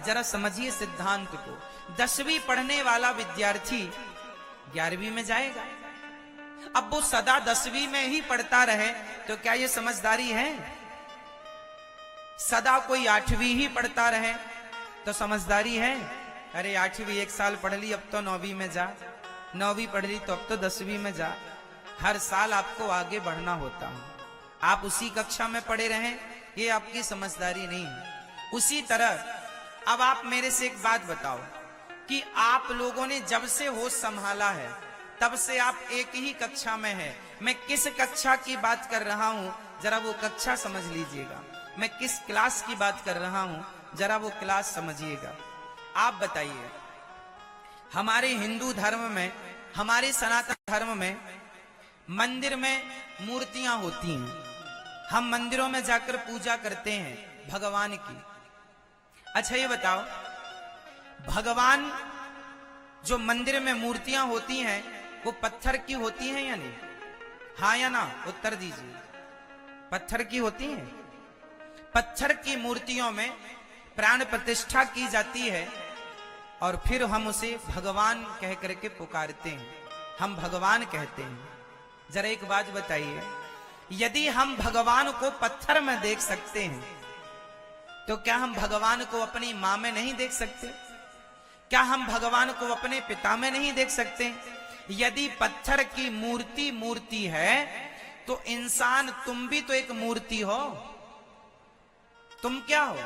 जरा समझिए सिद्धांत को। 10वीं पढ़ने वाला विद्यार्थी 11वीं में जाएगा। अब वो सदा 10वीं में ही पढ़ता रहे तो क्या ये समझदारी है? सदा कोई 8वीं ही पढ़ता रहे तो समझदारी है? अरे 8वीं 1 साल पढ़ ली, अब तो 9वीं में जा, 9वीं पढ़ ली तो अब तो 10वीं में जा। हर साल आपको आगे बढ़ना होता है। आप उसी कक्षा में पढ़े रहें, ये आपकी समझदारी नहीं है। उसी तरह अब आप मेरे से एक बात बताओ कि आप लोगों ने जब से होश संभाला है तब से आप एक ही कक्षा में हैं। मैं किस कक्षा की बात कर रहा हूं जरा वो कक्षा समझ लीजिएगा। मैं किस क्लास की बात कर रहा हूं जरा वो क्लास समझिएगा। आप बताइए, हमारे हिंदू धर्म में, हमारे सनातन धर्म में मंदिर में मूर्तियां होती हैं। हम मंदिरों में जाकर पूजा करते हैं भगवान की। अच्छा ये बताओ, भगवान जो मंदिर में मूर्तियां होती हैं वो पत्थर की होती हैं या नहीं? हाँ या ना? उत्तर दीजिए। पत्थर की होती हैं। पत्थर की मूर्तियों में प्राण प्रतिष्ठा की जाती है और फिर हम उसे भगवान कह करके पुकारते हैं, हम भगवान कहते हैं। जरा एक बात बताइए, यदि हम भगवान को पत्थर में देख सकते हैं तो क्या हम भगवान को अपनी मां में नहीं देख सकते? क्या हम भगवान को अपने पिता में नहीं देख सकते? यदि पत्थर की मूर्ति मूर्ति है तो इंसान, तुम भी तो एक मूर्ति हो। तुम क्या हो?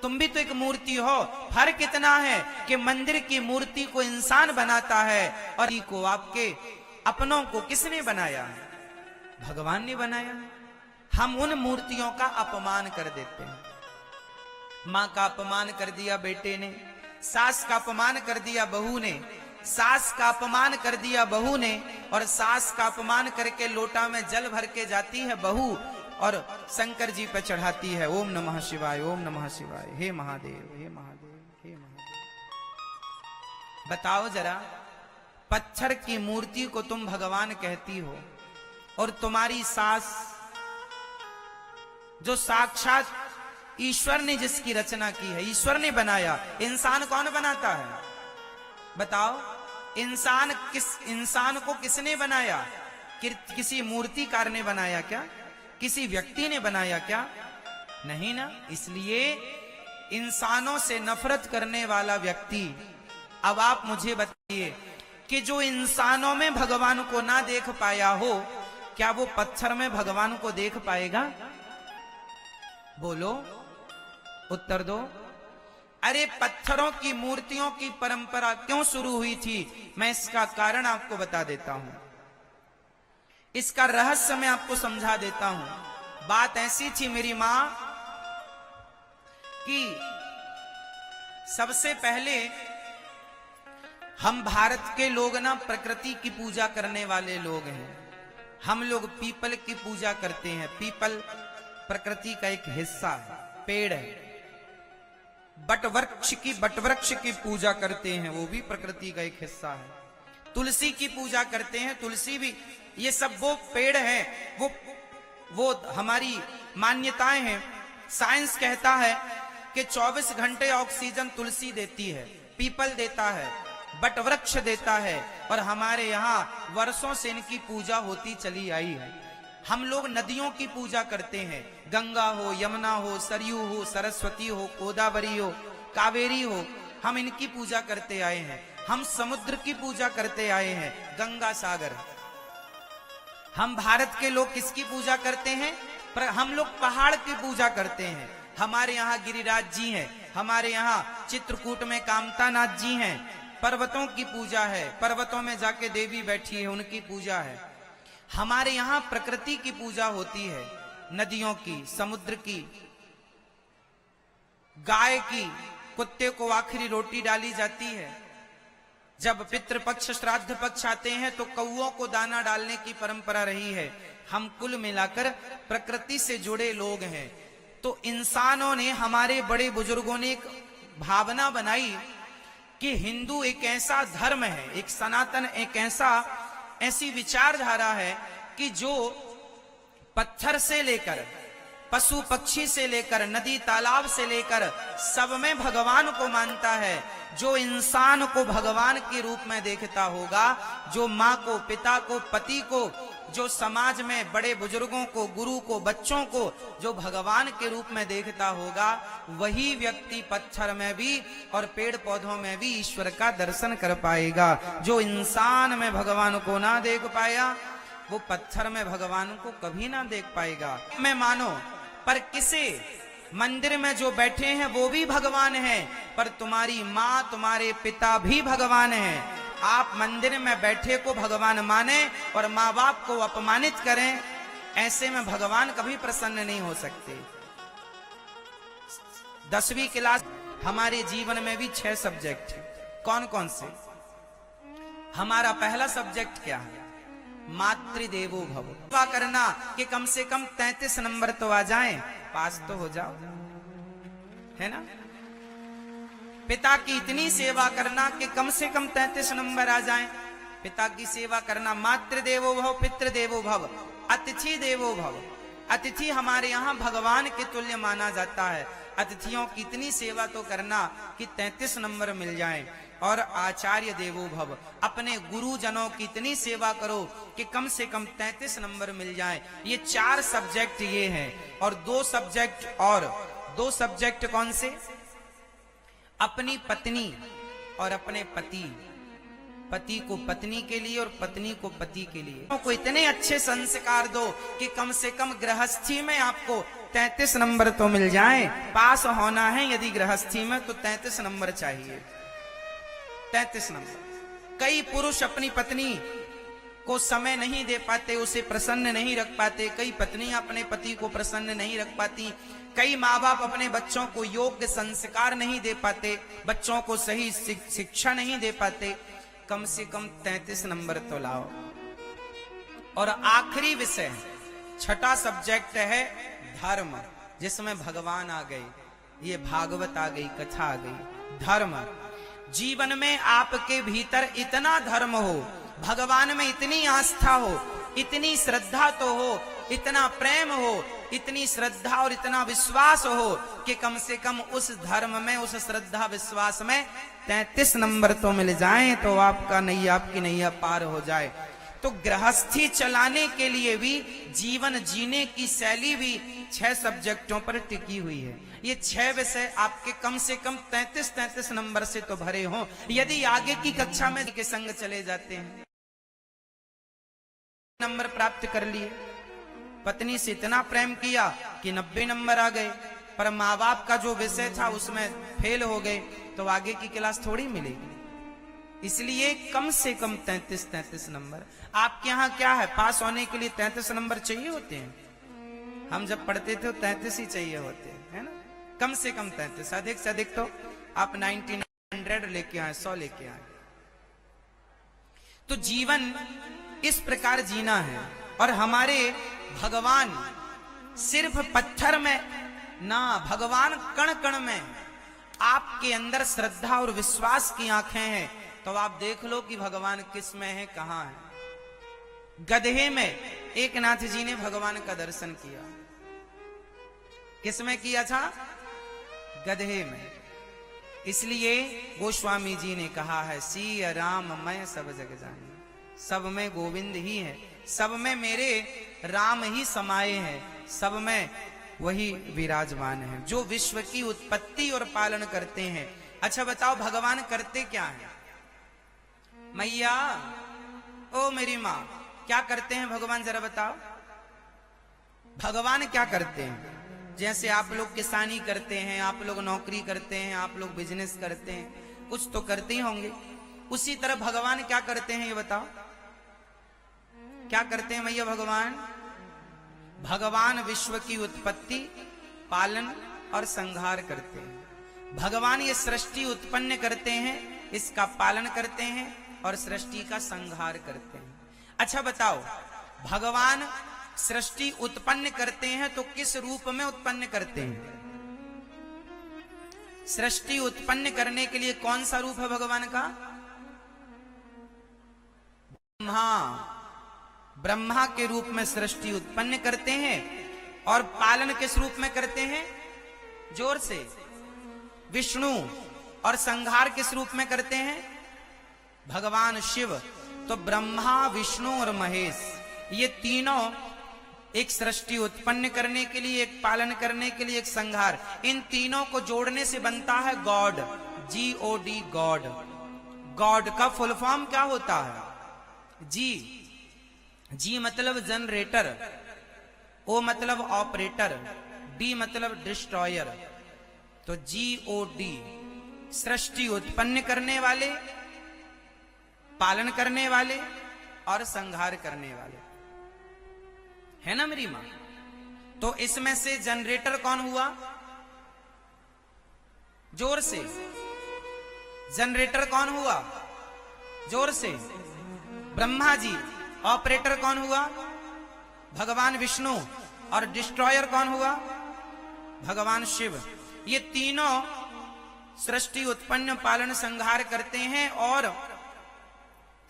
तुम भी तो एक मूर्ति हो। फर्क इतना है कि मंदिर की मूर्ति को इंसान बनाता है और को, आपके अपनों को किसने बनाया? भगवान ने बनाया। हम उन मूर्तियों का अपमान कर देते हैं। मां का अपमान कर दिया बेटे ने, सास का अपमान कर दिया बहू ने, सास का अपमान कर दिया बहू ने, और सास का अपमान करके लोटा में जल भर के जाती है बहू और शंकर जी पे चढ़ाती है, ओम नमः शिवाय, ओम नमः शिवाय, हे महादेव, हे महादेव, हे महादेव। बताओ जरा, पत्थर की मूर्ति को तुम भगवान कहती हो और तुम्हारी सास जो साक्षात ईश्वर ने जिसकी रचना की है, ईश्वर ने बनाया। इंसान कौन बनाता है? बताओ, इंसान को किसने बनाया? किसी मूर्तिकार ने बनाया क्या? किसी व्यक्ति ने बनाया क्या? नहीं ना। इसलिए इंसानों से नफरत करने वाला व्यक्ति, अब आप मुझे बताइए कि जो इंसानों में भगवान को ना देख पाया हो, क्या वो पत्थर में भगवान को देख पाएगा? बोलो, उत्तर दो। अरे पत्थरों की मूर्तियों की परंपरा क्यों शुरू हुई थी? मैं इसका कारण आपको बता देता हूं, इसका रहस्य मैं आपको समझा देता हूं। बात ऐसी थी मेरी मां कि सबसे पहले हम भारत के लोग ना प्रकृति की पूजा करने वाले लोग हैं। हम लोग पीपल की पूजा करते हैं। पीपल प्रकृति का एक हिस्सा है, पेड़ है। बटवृक्ष की पूजा करते हैं, वो भी प्रकृति का एक हिस्सा है। तुलसी की पूजा करते हैं, तुलसी भी, ये सब वो पेड़ हैं, वो हमारी मान्यताएं हैं। साइंस कहता है कि 24 घंटे ऑक्सीजन तुलसी देती है, पीपल देता है, बटवृक्ष देता है, और हमारे यहाँ वर्षों से इनकी पूजा होती चली आई है। हम लोग नदियों की पूजा करते हैं, गंगा हो, यमुना हो, सरयू हो, सरस्वती हो, गोदावरी हो, कावेरी हो, हम इनकी पूजा करते आए हैं। हम समुद्र की पूजा करते आए हैं, गंगा सागर। हम भारत के लोग किसकी पूजा करते हैं? हम लोग पहाड़ की पूजा करते हैं। हमारे यहाँ गिरिराज जी हैं, हमारे यहाँ चित्रकूट में कामतानाथ जी हैं। पर्वतों की पूजा है, पर्वतों में जाके देवी बैठी है, उनकी पूजा है। हमारे यहाँ प्रकृति की पूजा होती है, नदियों की, समुद्र की, गाय की, कुत्ते को आखिरी रोटी डाली जाती है। जब पितृपक्ष श्राद्ध पक्ष आते हैं तो कौओं को दाना डालने की परंपरा रही है। हम कुल मिलाकर प्रकृति से जुड़े लोग हैं। तो इंसानों ने, हमारे बड़े बुजुर्गों ने एक भावना बनाई कि हिंदू एक ऐसा धर्म है, एक सनातन, एक ऐसी विचारधारा है कि जो पत्थर से लेकर पशु पक्षी से लेकर नदी तालाब से लेकर सब में भगवान को मानता है। जो इंसान को भगवान के रूप में देखता होगा, जो माँ को, पिता को, पति को, जो समाज में बड़े बुजुर्गों को, गुरु को, बच्चों को जो भगवान के रूप में देखता होगा, वही व्यक्ति पत्थर में भी और पेड़ पौधों में भी ईश्वर का दर्शन कर पाएगा। जो इंसान में भगवान को ना देख पाया, वो पत्थर में भगवान को कभी ना देख पाएगा। मैं मानो, पर किसे मंदिर में जो बैठे हैं वो भी भगवान हैं, पर तुम्हारी माँ, तुम्हारे पिता भी भगवान हैं। आप मंदिर में बैठे को भगवान माने और माँ बाप को अपमानित करें, ऐसे में भगवान कभी प्रसन्न नहीं हो सकते। 10वीं क्लास हमारे जीवन में भी 6 सब्जेक्ट है। कौन कौन से? हमारा पहला सब्जेक्ट क्या है? मातृदेवो भव। सेवा करना कि कम से कम 33 नंबर तो आ जाएं, पास तो हो जाओ, है ना। पिता की इतनी सेवा करना कि कम से कम 33 नंबर आ जाएं, पिता की सेवा करना। मातृदेवो भव, पितृदेवो भव, अतिथि देवो भव। अतिथि हमारे यहाँ भगवान के तुल्य माना जाता है। अतिथियों की इतनी सेवा तो करना कि 33 नंबर मिल जाएं। और आचार्य देवो भव, अपने गुरुजनों की इतनी सेवा करो कि कम से कम 33 नंबर मिल जाए। ये 4 सब्जेक्ट ये हैं। और 2 सब्जेक्ट कौन से? अपनी पत्नी और अपने पति। पति को पत्नी के लिए और पत्नी को पति के लिए। को इतने अच्छे संस्कार दो कि कम से कम गृहस्थी में आपको 33 नंबर तो मिल जाए। पास होना है यदि गृहस्थी में तो 33 नंबर चाहिए। 33 नंबर। कई पुरुष अपनी पत्नी को समय नहीं दे पाते, उसे प्रसन्न नहीं रख पाते। कई पत्नियां अपने पति को प्रसन्न नहीं रख पाती। कई माँ बाप अपने बच्चों को योग्य संस्कार नहीं दे पाते, बच्चों को सही शिक्षा नहीं दे पाते। कम से कम 33 नंबर तो लाओ। और आखिरी विषय, छठा सब्जेक्ट है धर्म, जिसमें भगवान आ गए, ये भागवत आ गई, कथा आ गई। धर्म, जीवन में आपके भीतर इतना धर्म हो, भगवान में इतनी आस्था हो, इतनी श्रद्धा तो हो, इतना प्रेम हो, इतनी श्रद्धा और इतना विश्वास हो कि कम से कम उस धर्म में, उस श्रद्धा विश्वास में 33 नंबर तो मिल जाएं तो आपका नैया, आपकी नैया पार हो जाए। तो गृहस्थी चलाने के लिए भी, जीवन जीने की शैली भी 6 सब्जेक्टों पर टिकी हुई है। ये 6 विषय आपके कम से कम 33 नंबर से तो भरे हों। यदि आगे की कक्षा में के संग चले जाते हैं, नंबर प्राप्त कर लिए, पत्नी से इतना प्रेम किया कि 90 नंबर आ गए, पर माँ बाप का जो विषय था उसमें फेल हो गए, तो आगे की क्लास थोड़ी मिलेगी। इसलिए कम से कम 33 नंबर। आपके यहाँ क्या है, पास होने के लिए 33 नंबर चाहिए होते हैं? हम जब पढ़ते थे तो 33 ही चाहिए होते हैं, है ना। कम से कम 33, अधिक से अधिक तो आप 99 लेके आए, 100 लेके आए। तो जीवन इस प्रकार जीना है। और हमारे भगवान सिर्फ पत्थर में ना, भगवान कण कण में। आपके अंदर श्रद्धा और विश्वास की आंखें हैं तो आप देख लो कि भगवान किस में है, कहां है। गधे में एक नाथ जी ने भगवान का दर्शन किया। किस में किया था? गधे में। इसलिए गोस्वामी जी ने कहा है, सिय राम मैं सब जग जाने। सब में गोविंद ही है, सब में मेरे राम ही समाये हैं, सब में वही विराजमान है जो विश्व की उत्पत्ति और पालन करते हैं। अच्छा बताओ, भगवान करते क्या है? मैया, ओ मेरी माँ, क्या करते हैं भगवान, जरा बताओ। भगवान क्या करते हैं? जैसे आप लोग किसानी करते हैं, आप लोग नौकरी करते हैं, आप लोग बिजनेस करते हैं, कुछ तो करते ही होंगे। उसी तरह भगवान क्या करते हैं, ये बताओ। क्या करते हैं मैया भगवान? भगवान विश्व की उत्पत्ति, पालन और संहार करते हैं। भगवान ये सृष्टि उत्पन्न करते हैं, इसका पालन करते हैं और सृष्टि का संहार करते हैं। अच्छा बताओ, भगवान सृष्टि उत्पन्न करते हैं तो किस रूप में उत्पन्न करते हैं? सृष्टि उत्पन्न करने के लिए कौन सा रूप है भगवान का? ब्रह्मा। ब्रह्मा के रूप में सृष्टि उत्पन्न करते हैं और पालन किस रूप में करते हैं? जोर से। विष्णु। और संहार किस रूप में करते हैं? भगवान शिव। तो ब्रह्मा, विष्णु और महेश, ये तीनों एक सृष्टि उत्पन्न करने के लिए, एक पालन करने के लिए, एक संहार, इन तीनों को जोड़ने से बनता है गॉड। GOD, God. गॉड का फुल फॉर्म क्या होता है? जी मतलब जनरेटर, O मतलब ऑपरेटर, D मतलब डिस्ट्रॉयर। तो GOD, सृष्टि उत्पन्न करने वाले, पालन करने वाले और संहार करने वाले, है ना मेरी मां? तो इसमें से जनरेटर कौन हुआ? जोर से। जनरेटर कौन हुआ? जोर से। ब्रह्मा जी। ऑपरेटर कौन हुआ? भगवान विष्णु। और डिस्ट्रॉयर कौन हुआ? भगवान शिव। ये तीनों सृष्टि उत्पन्न, पालन, संहार करते हैं और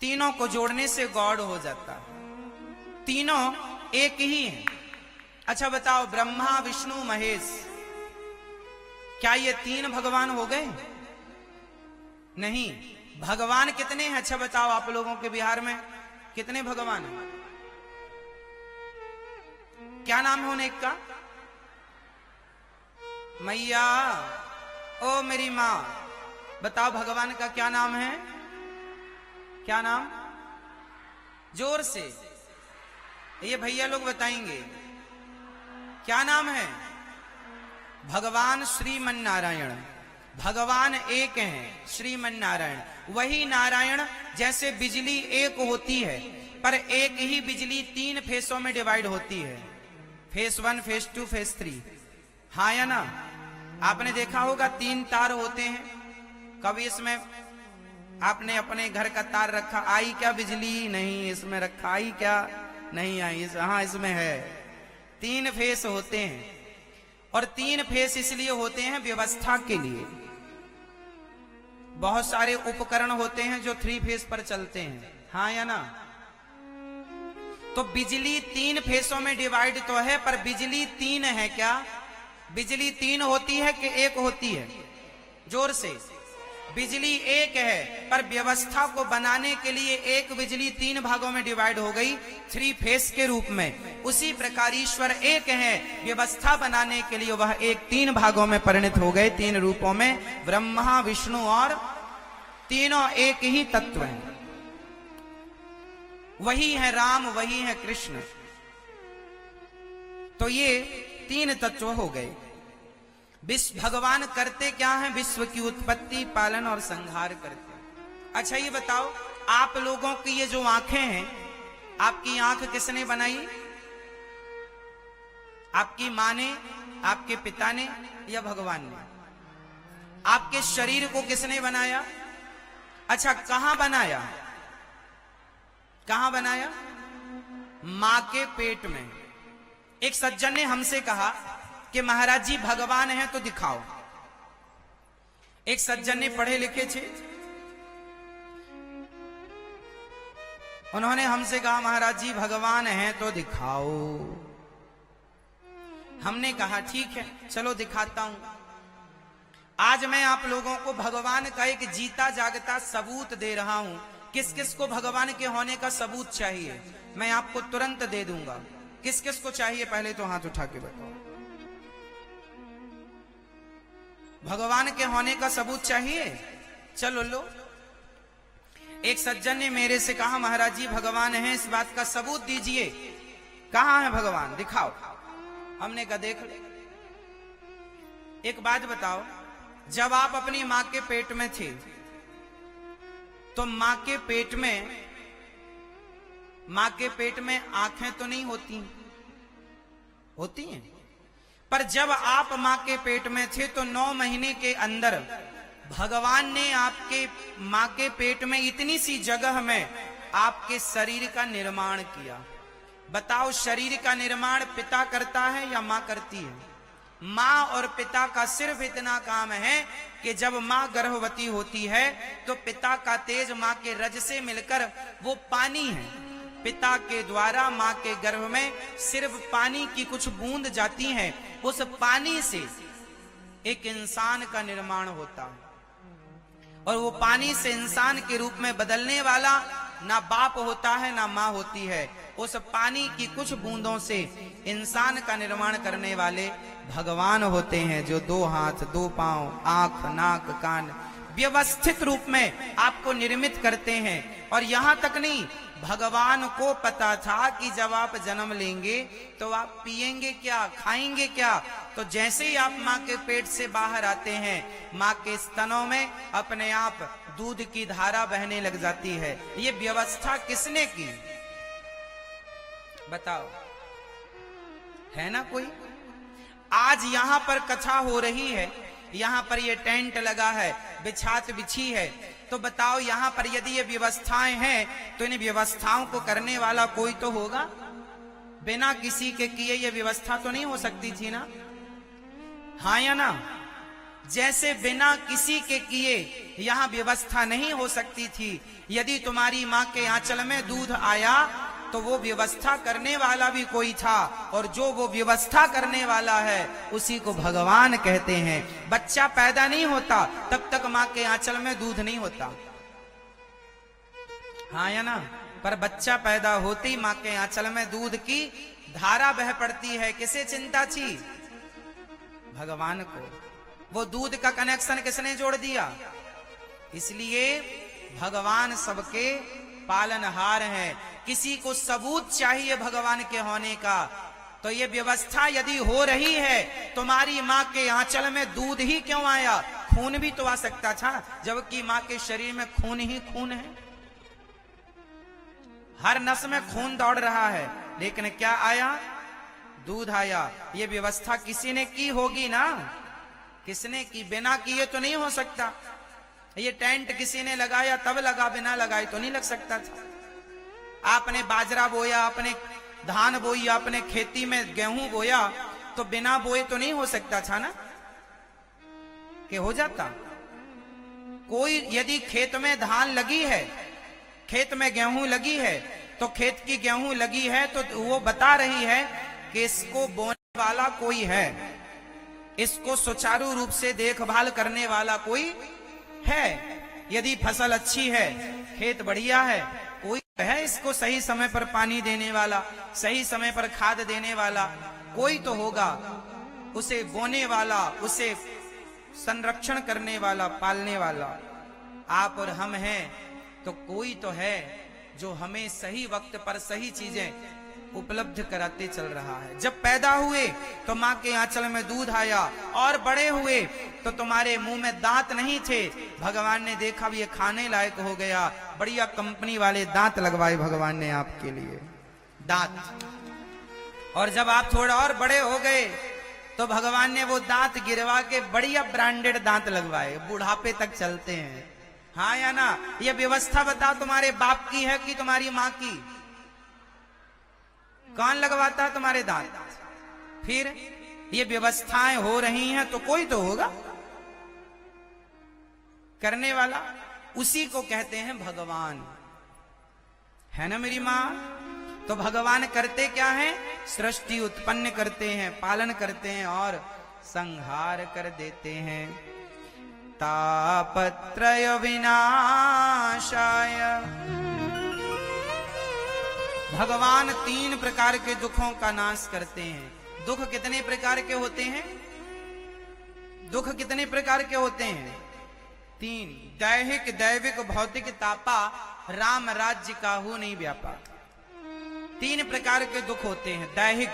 तीनों को जोड़ने से गॉड हो जाता है। तीनों एक ही हैं। अच्छा बताओ, ब्रह्मा, विष्णु, महेश, क्या ये तीन भगवान हो गए? नहीं। भगवान कितने हैं? अच्छा बताओ, आप लोगों के बिहार में कितने भगवान हैं? क्या नाम है उन्हें का? मैया, ओ मेरी मां, बताओ भगवान का क्या नाम है? क्या नाम? जोर से। ये भैया लोग बताएंगे क्या नाम है? भगवान श्रीमन नारायण। भगवान एक हैं, श्रीमन नारायण। वही नारायण, जैसे बिजली एक होती है, पर एक ही बिजली तीन फेसों में डिवाइड होती है, फेस 1, फेस 2, फेस 3, हाँ या ना? आपने देखा होगा तीन तार होते हैं। कभी इसमें आपने अपने घर का तार रखा, आई क्या बिजली? नहीं इसमें रखा। आई क्या? नहीं आई। हाँ इसमें है। तीन फेस होते हैं, और तीन फेस इसलिए होते हैं व्यवस्था के लिए। बहुत सारे उपकरण होते हैं जो 3 फेस पर चलते हैं, हाँ या ना? तो बिजली तीन फेसों में डिवाइड तो है, पर बिजली तीन है क्या? बिजली तीन होती है कि एक होती है? जोर से। बिजली एक है, पर व्यवस्था को बनाने के लिए एक बिजली तीन भागों में डिवाइड हो गई, 3 फेस के रूप में। उसी प्रकार ईश्वर एक है, व्यवस्था बनाने के लिए वह एक 3 भागों में परिणत हो गए, 3 रूपों में। ब्रह्मा, विष्णु और तीनों एक ही तत्व हैं। वही है राम, वही है कृष्ण। तो ये 3 तत्व हो गए। भगवान करते क्या है? विश्व की उत्पत्ति, पालन और संहार करते हैं। अच्छा ये बताओ, आप लोगों की ये जो आंखें हैं, आपकी आंख किसने बनाई? आपकी मां ने, आपके पिता ने, या भगवान ने? आपके शरीर को किसने बनाया? अच्छा कहां बनाया? कहां बनाया? मां के पेट में। एक सज्जन ने हमसे कहा कि महाराज जी भगवान है तो दिखाओ। एक सज्जन ने पढ़े लिखे थे, उन्होंने हमसे कहा महाराज जी भगवान है तो दिखाओ। हमने कहा ठीक है चलो दिखाता हूं। आज मैं आप लोगों को भगवान का एक जीता जागता सबूत दे रहा हूं। किस किस को भगवान के होने का सबूत चाहिए? मैं आपको तुरंत दे दूंगा। किस किस को चाहिए पहले तो हाथ उठा के बताओ। भगवान के होने का सबूत चाहिए? चलो लो। एक सज्जन ने मेरे से कहा महाराज जी भगवान है, इस बात का सबूत दीजिए। कहां है भगवान, दिखाओ। हमने कहा देख ले। एक बात बताओ, जब आप अपनी मां के पेट में थे तो मां के पेट में आंखें तो नहीं होती? होती हैं। पर जब आप मां के पेट में थे तो 9 महीने के अंदर भगवान ने आपके मां के पेट में इतनी सी जगह में आपके शरीर का निर्माण किया। बताओ शरीर का निर्माण पिता करता है या मां करती है? मां और पिता का सिर्फ इतना काम है कि जब मां गर्भवती होती है तो पिता का तेज मां के रज से मिलकर वो पानी है, पिता के द्वारा माँ के गर्भ में सिर्फ पानी की कुछ बूंद जाती हैं, उस पानी से एक इंसान का निर्माण होता है। और वो पानी से इंसान के रूप में बदलने वाला ना बाप होता है ना माँ होती है। उस पानी की कुछ बूंदों से इंसान का निर्माण करने वाले भगवान होते हैं, जो 2 हाथ 2 पांव, आंख, नाक, कान व्यवस्थित रूप में आपको निर्मित करते हैं। और यहां तक नहीं, भगवान को पता था कि जब आप जन्म लेंगे तो आप पिएंगे क्या, खाएंगे क्या। तो जैसे ही आप माँ के पेट से बाहर आते हैं, माँ के स्तनों में अपने आप दूध की धारा बहने लग जाती है। ये व्यवस्था किसने की बताओ, है ना कोई? आज यहां पर कथा हो रही है, यहां पर ये टेंट लगा है, बिछात बिछी है, तो बताओ यहां पर यदि ये व्यवस्थाएं हैं तो इन व्यवस्थाओं को करने वाला कोई तो होगा। बिना किसी के किए ये व्यवस्था तो नहीं हो सकती थी ना, हाँ या ना? जैसे बिना किसी के किए यहां व्यवस्था नहीं हो सकती थी। यदि तुम्हारी मां के आंचल में दूध आया तो वो व्यवस्था करने वाला भी कोई था, और जो वो व्यवस्था करने वाला है उसी को भगवान कहते हैं। बच्चा पैदा नहीं होता तब तक मां के आंचल में दूध नहीं होता, हाँ या ना? पर बच्चा पैदा होते ही मां के आंचल में दूध की धारा बह पड़ती है। किसे चिंता थी? भगवान को। वो दूध का कनेक्शन किसने जोड़ दिया? इसलिए भगवान सबके पालनहार हैं। किसी को सबूत चाहिए भगवान के होने का, तो ये व्यवस्था यदि हो रही है, तुम्हारी माँ के आंचल में दूध ही क्यों आया? खून भी तो आ सकता था, जबकि माँ के शरीर में खून ही खून है, हर नस में खून दौड़ रहा है, लेकिन क्या आया? दूध आया। ये व्यवस्था किसी ने की होगी ना, किसने की? बिना किए तो नहीं हो सकता। ये टेंट किसी ने लगाया तब लगा, बिना लगाए तो नहीं लग सकता था। आपने बाजरा बोया, आपने धान बोई, आपने खेती में गेहूं बोया, तो बिना बोए तो नहीं हो सकता था ना, कि हो जाता? कोई यदि खेत में धान लगी है, खेत में गेहूं लगी है, तो खेत की गेहूं लगी है तो वो बता रही है कि इसको बोने वाला कोई है, इसको सुचारू रूप से देखभाल करने वाला कोई है। यदि फसल अच्छी है, खेत बढ़िया है, कोई है इसको सही समय पर पानी देने वाला, सही समय पर खाद देने वाला, कोई तो होगा, उसे बोने वाला, उसे संरक्षण करने वाला, पालने वाला। आप और हम हैं तो कोई तो है जो हमें सही वक्त पर सही चीजें उपलब्ध कराते चल रहा है। जब पैदा हुए तो माँ के आंचल में दूध आया, और बड़े हुए तो तुम्हारे मुंह में दांत नहीं थे, भगवान ने देखा भी ये खाने लायक हो गया, बढ़िया कंपनी वाले दांत लगवाए भगवान ने आपके लिए, दांत। और जब आप थोड़ा और बड़े हो गए तो भगवान ने वो दांत गिरवा के बढ़िया ब्रांडेड दांत लगवाए, बुढ़ापे तक चलते हैं, हाँ या ना? ये व्यवस्था बताओ तुम्हारे बाप की है कि तुम्हारी माँ की? कौन लगवाता है तुम्हारे दांत? फिर ये व्यवस्थाएं हो रही हैं तो कोई तो होगा करने वाला, उसी को कहते हैं भगवान, है ना मेरी माँ? तो भगवान करते क्या है? सृष्टि उत्पन्न करते हैं, पालन करते हैं और संहार कर देते हैं। तापत्रय विनाशाय, भगवान 3 प्रकार के दुखों का नाश करते हैं। दुख कितने प्रकार के होते हैं? दुख कितने प्रकार के होते हैं? 3। दैहिक, दैविक, भौतिक, तापा, राम राज्य काहू नहीं व्यापा। 3 प्रकार के दुख होते हैं। दैहिक,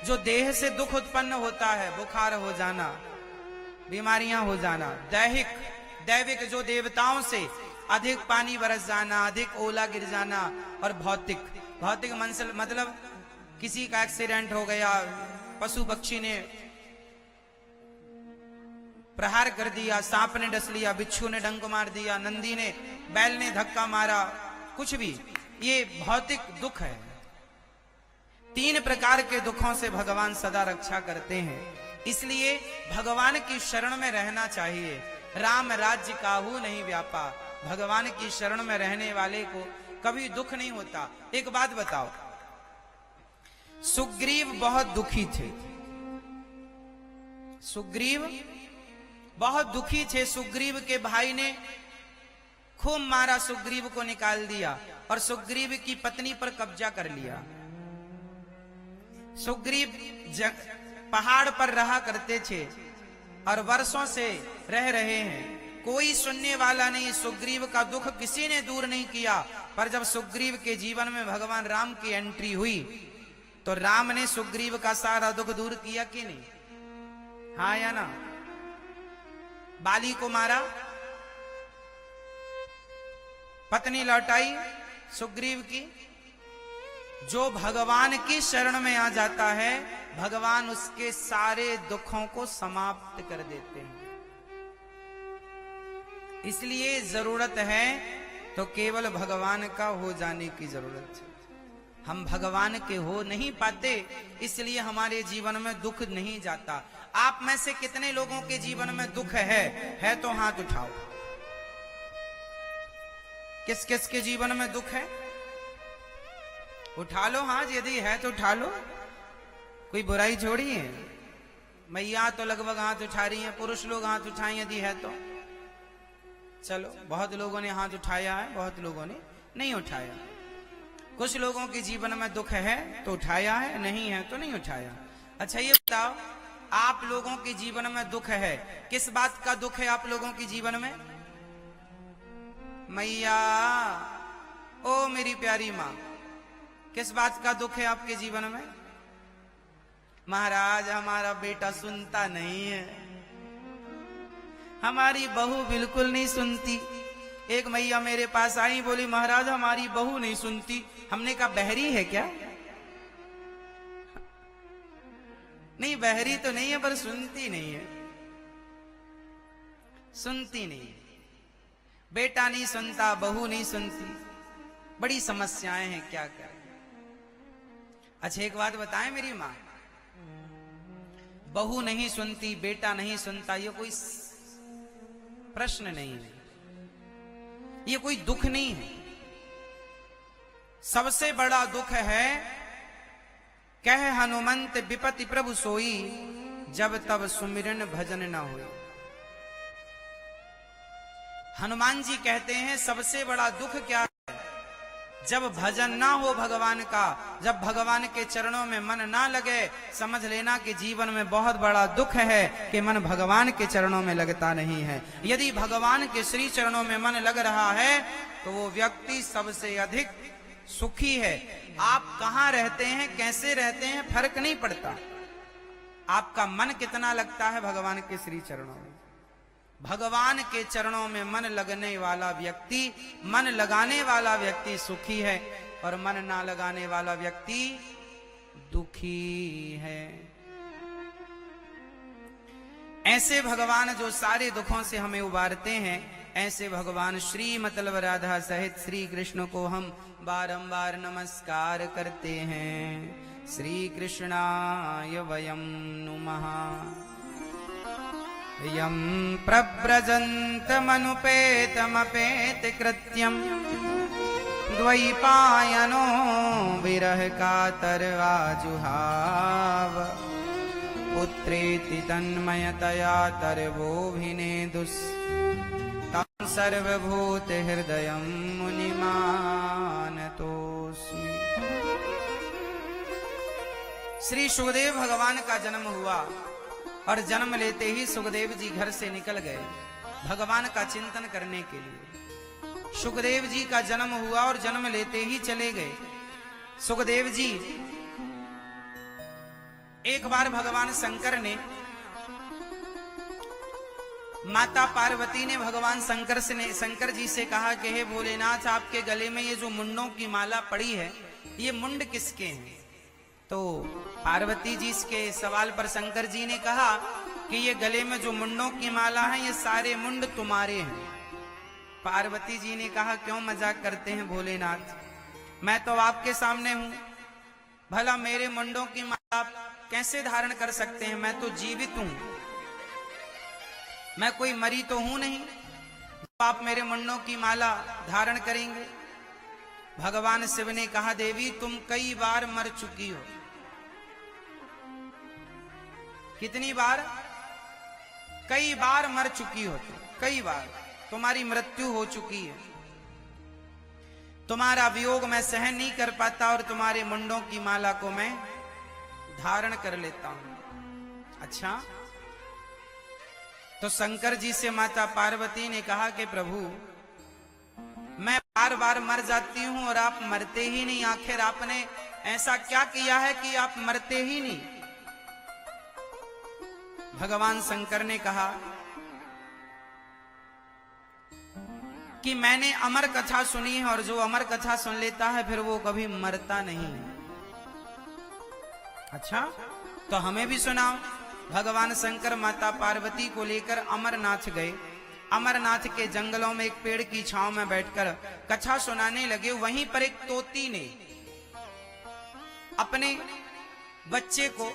जो देह से दुख उत्पन्न होता है, बुखार हो जाना, बीमारियां हो जाना, दैहिक। दैविक, जो देवताओं से अधिक पानी बरस जाना, अधिक ओला गिर जाना। और भौतिक, भौतिक मतलब किसी का एक्सीडेंट हो गया, पशु पक्षी ने प्रहार कर दिया, सांप ने डस लिया, बिच्छू ने डंक मार दिया, नंदी ने, बैल ने धक्का मारा, कुछ भी, ये भौतिक दुख है। 3 प्रकार के दुखों से भगवान सदा रक्षा करते हैं, इसलिए भगवान की शरण में रहना चाहिए। राम राज्य काहू नहीं व्यापा, भगवान की शरण में रहने वाले को कभी दुख नहीं होता। एक बात बताओ, सुग्रीव बहुत दुखी थे, सुग्रीव बहुत दुखी थे। सुग्रीव के भाई ने खूब मारा, सुग्रीव को निकाल दिया और सुग्रीव की पत्नी पर कब्जा कर लिया। सुग्रीव पहाड़ पर रहा करते थे और वर्षों से रह रहे हैं, कोई सुनने वाला नहीं। सुग्रीव का दुख किसी ने दूर नहीं किया। पर जब सुग्रीव के जीवन में भगवान राम की एंट्री हुई तो राम ने सुग्रीव का सारा दुख दूर किया कि नहीं? हाँ या ना? बाली को मारा, पत्नी लौटाई सुग्रीव की। जो भगवान की शरण में आ जाता है, भगवान उसके सारे दुखों को समाप्त कर देते हैं। इसलिए जरूरत है तो केवल भगवान का हो जाने की जरूरत है। हम भगवान के हो नहीं पाते, इसलिए हमारे जीवन में दुख नहीं जाता। आप में से कितने लोगों के जीवन में दुख है तो हाथ उठाओ। किस किस के जीवन में दुख है? उठा लो हाथ, यदि है तो उठा लो, कोई बुराई छोड़ी है। मैया तो लगभग हाथ उठा रही हैं, पुरुष लोग हाथ उठाएं यदि है तो। चलो, बहुत लोगों ने हाथ उठाया है, बहुत लोगों ने नहीं उठाया। कुछ लोगों के जीवन में दुख है तो उठाया है, नहीं है तो नहीं उठाया। अच्छा ये बताओ, आप लोगों के जीवन में दुख है, किस बात का दुख है आप लोगों के जीवन में? मैया, ओ मेरी प्यारी माँ, किस बात का दुख है आपके जीवन में? महाराज, हमारा बेटा सुनता नहीं है, हमारी बहू बिल्कुल नहीं सुनती। एक मैया मेरे पास आई, बोली महाराज हमारी बहू नहीं सुनती। हमने कहा बहरी है क्या? नहीं, बहरी तो नहीं है, पर सुनती नहीं है, सुनती नहीं। बेटा नहीं सुनता, बहू नहीं सुनती, बड़ी समस्याएं हैं, क्या करें। अच्छा एक बात बताएं मेरी माँ, बहू नहीं सुनती, बेटा नहीं सुनता, ये कोई प्रश्न नहीं है, ये कोई दुख नहीं है। सबसे बड़ा दुख है कह हनुमंत विपति प्रभु सोई, जब तब सुमिरन भजन न होई। हनुमान जी कहते हैं सबसे बड़ा दुख क्या है? जब भजन ना हो भगवान का, जब भगवान के चरणों में मन ना लगे, समझ लेना कि जीवन में बहुत बड़ा दुख है कि मन भगवान के चरणों में लगता नहीं है। यदि भगवान के श्री चरणों में मन लग रहा है तो वो व्यक्ति सबसे अधिक सुखी है। आप कहाँ रहते हैं, कैसे रहते हैं, फर्क नहीं पड़ता, आपका मन कितना लगता है भगवान के श्री चरणों में। भगवान के चरणों में मन लगने वाला व्यक्ति, मन लगाने वाला व्यक्ति सुखी है, और मन ना लगाने वाला व्यक्ति दुखी है। ऐसे भगवान जो सारे दुखों से हमें उबारते हैं, ऐसे भगवान श्री मतलब राधा सहित श्री कृष्ण को हम बारंबार नमस्कार करते हैं। श्री कृष्णाय वयं नुमः। यं प्रव्रजन्तमनुपेतमपेत कृत्यं द्वैपायनो विरह कातरवाजुहाव। पुत्रेति तन्मयतया तर्वोऽभिनेदुस् तं सर्वभूत हृदयं मुनिमानतोऽस्मि। श्री सुखदेव भगवान का जन्म हुआ और जन्म लेते ही सुखदेव जी घर से निकल गए भगवान का चिंतन करने के लिए। सुखदेव जी का जन्म हुआ और जन्म लेते ही चले गए सुखदेव जी। एक बार भगवान शंकर ने, माता पार्वती ने भगवान शंकर जी से कहा कि हे भोलेनाथ, आपके गले में ये जो मुंडों की माला पड़ी है, ये मुंड किसके हैं? तो पार्वती जी के सवाल पर शंकर जी ने कहा कि ये गले में जो मुंडों की माला है, ये सारे मुंड तुम्हारे हैं। पार्वती जी ने कहा क्यों मजाक करते हैं भोलेनाथ, मैं तो आपके सामने हूं, भला मेरे मुंडों की माला आप कैसे धारण कर सकते हैं? मैं तो जीवित हूं, मैं कोई मरी तो हूं नहीं, आप मेरे मुंडों की माला धारण करेंगे? भगवान शिव ने कहा, देवी तुम कई बार मर चुकी हो। कितनी बार? कई बार मर चुकी हो तुम, कई बार तुम्हारी मृत्यु हो चुकी है। तुम्हारा वियोग मैं सहन नहीं कर पाता और तुम्हारे मुंडों की माला को मैं धारण कर लेता हूं। अच्छा, तो शंकर जी से माता पार्वती ने कहा कि प्रभु, मैं बार बार मर जाती हूं और आप मरते ही नहीं, आखिर आपने ऐसा क्या किया है कि आप मरते ही नहीं? भगवान शंकर ने कहा कि मैंने अमर कथा सुनी है और जो अमर कथा सुन लेता है फिर वो कभी मरता नहीं। अच्छा, तो हमें भी सुनाओ। भगवान शंकर माता पार्वती को लेकर अमरनाथ गए। अमरनाथ के जंगलों में एक पेड़ की छांव में बैठकर कथा सुनाने लगे। वहीं पर एक तोती ने अपने बच्चे को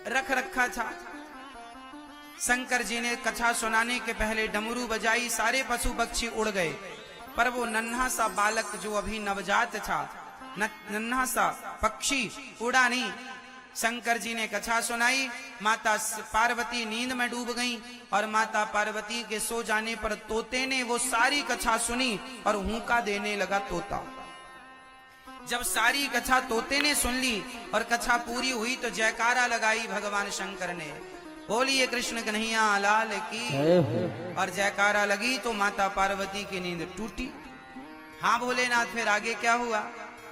रख रखा था। शंकर जी ने कथा सुनाने के पहले डमरू बजाई, सारे पशु पक्षी उड़ गए, पर वो नन्हा सा बालक जो अभी नवजात था, नन्हा सा पक्षी उड़ा नहीं। शंकर जी ने कथा सुनाई, माता पार्वती नींद में डूब गईं और माता पार्वती के सो जाने पर तोते ने वो सारी कथा सुनी और हुंका देने लगा तोता। जब सारी कथा तोते ने सुन ली और कथा पूरी हुई तो जयकारा लगाई भगवान शंकर ने, बोलिए कृष्ण कन्हैया लाल की। और जयकारा लगी तो माता पार्वती की नींद टूटी। हाँ भोलेनाथ, फिर आगे क्या हुआ?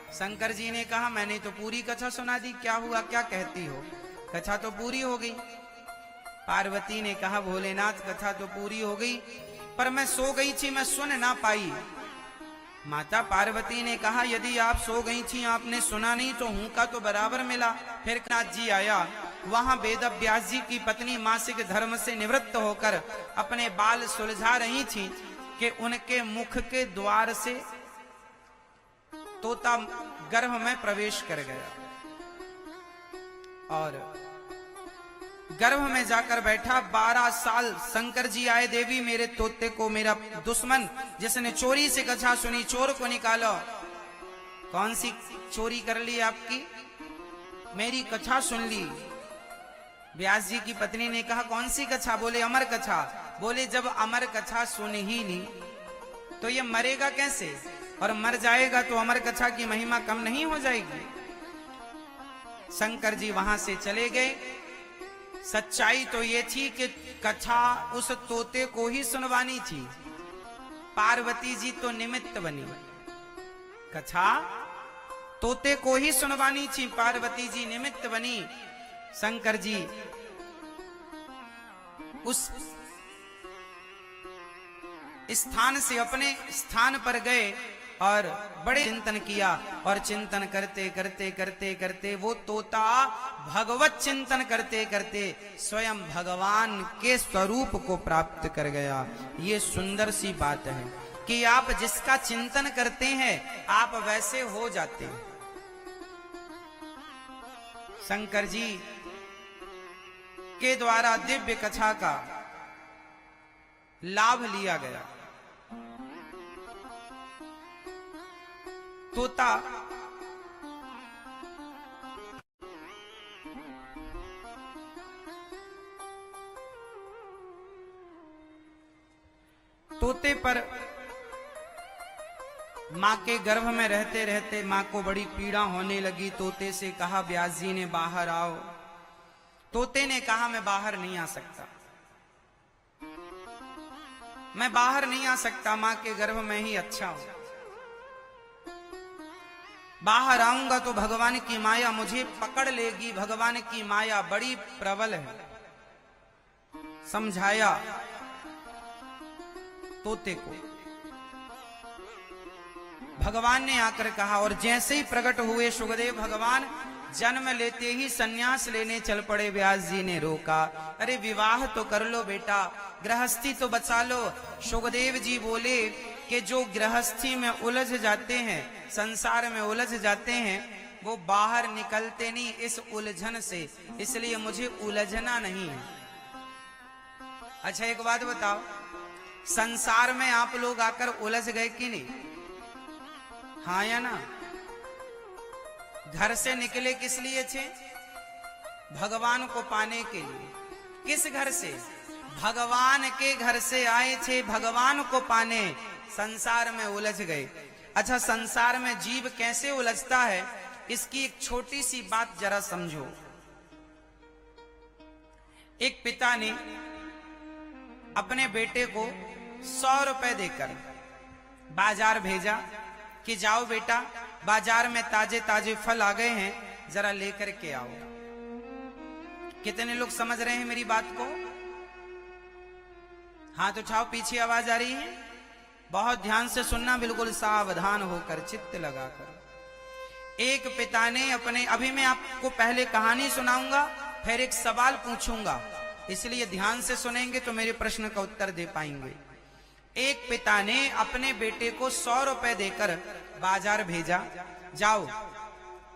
शंकर जी ने कहा, मैंने तो पूरी कथा सुना दी, क्या हुआ, क्या कहती हो? कथा तो पूरी हो गई। पार्वती ने कहा, भोलेनाथ कथा तो पूरी हो गई, पर मैं सो गई थी, मैं सुन ना पाई। माता पार्वती ने कहा, यदि आप सो गई थी, आपने सुना नहीं तो हुंका तो बराबर मिला। फिर नाथ जी आया, वहां वेद व्यास जी की पत्नी मासिक धर्म से निवृत्त होकर अपने बाल सुलझा रही थी कि उनके मुख के द्वार से तोता गर्भ में प्रवेश कर गया और गर्भ में जाकर बैठा। 12 साल शंकर जी आए, देवी मेरे तोते को, मेरा दुश्मन जिसने चोरी से कथा सुनी, चोर को निकालो। कौन सी चोरी कर ली आपकी? मेरी कथा सुन ली। व्यास जी की पत्नी ने कहा, कौन सी कथा? बोले अमर कथा। बोले जब अमर कथा सुन ही ली तो ये मरेगा कैसे? और मर जाएगा तो अमर कथा की महिमा कम नहीं हो जाएगी? शंकर जी वहां से चले गए। सच्चाई तो ये थी कि कथा उस तोते को ही सुनवानी थी, पार्वती जी तो निमित्त बनी। कथा तोते को ही सुनवानी थी, पार्वती जी निमित्त बनी। शंकर जी उस स्थान से अपने स्थान पर गए और बड़े चिंतन किया और चिंतन करते करते करते करते वो तोता भगवत चिंतन करते करते स्वयं भगवान के स्वरूप को प्राप्त कर गया। ये सुंदर सी बात है कि आप जिसका चिंतन करते हैं आप वैसे हो जाते हैं। शंकर जी के द्वारा दिव्य कथा का लाभ लिया गया। तोता तोते पर मां के गर्भ में रहते रहते मां को बड़ी पीड़ा होने लगी। तोते से कहा, व्यास जी ने बाहर आओ। तोते ने कहा, मैं बाहर नहीं आ सकता, मैं बाहर नहीं आ सकता, मां के गर्भ में ही अच्छा हूं। बाहर आऊंगा तो भगवान की माया मुझे पकड़ लेगी, भगवान की माया बड़ी प्रबल है। समझाया तोते को। भगवान ने आकर कहा और जैसे ही प्रकट हुए सुखदेव भगवान, जन्म लेते ही सन्यास लेने चल पड़े। व्यास जी ने रोका, अरे विवाह तो कर लो बेटा, गृहस्थी तो बचा लो। सुखदेव जी बोले कि जो गृहस्थी में उलझ जाते हैं, संसार में उलझ जाते हैं, वो बाहर निकलते नहीं इस उलझन से, इसलिए मुझे उलझना नहीं है। अच्छा एक बात बताओ, संसार में आप लोग आकर उलझ गए कि नहीं? हाँ या ना? घर से निकले किस लिए थे? भगवान को पाने के लिए। किस घर से? भगवान के घर से आए थे भगवान को पाने, संसार में उलझ गए। अच्छा, संसार में जीव कैसे उलझता है, इसकी एक छोटी सी बात जरा समझो। एक पिता ने अपने बेटे को 100 रुपए देकर बाजार भेजा कि जाओ बेटा, बाजार में ताजे ताजे फल आ गए हैं, जरा लेकर के आओ। कितने लोग समझ रहे हैं मेरी बात को? हाथ उठाओ, पीछे आवाज आ रही है? बहुत ध्यान से सुनना, बिल्कुल सावधान होकर, चित्त लगाकर। एक पिता ने अपने, अभी मैं आपको पहले कहानी सुनाऊंगा, फिर एक सवाल पूछूंगा, इसलिए ध्यान से सुनेंगे तो मेरे प्रश्न का उत्तर दे पाएंगे। एक पिता ने अपने बेटे को 100 रुपए देकर बाजार भेजा, जाओ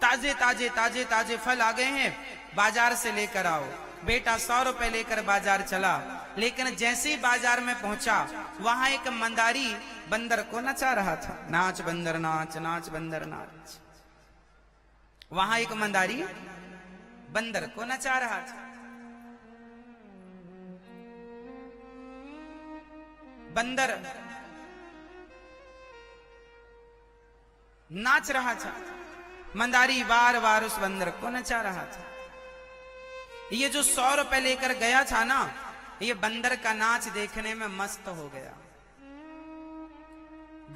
ताजे ताजे ताजे ताजे फल आ गए हैं, बाजार से लेकर आओ। बेटा 100 रुपए लेकर बाजार चला, लेकिन जैसे ही बाजार में पहुंचा, वहां एक मंदारी बंदर को नचा रहा था। नाच बंदर नाच, नाच बंदर नाच। वहां एक मंदारी बंदर को नचा रहा था। बंदर नाच रहा था, मंदारी बार बार उस बंदर को नचा रहा था। ये जो 100 रुपए लेकर गया था ना, ये बंदर का नाच देखने में मस्त हो गया।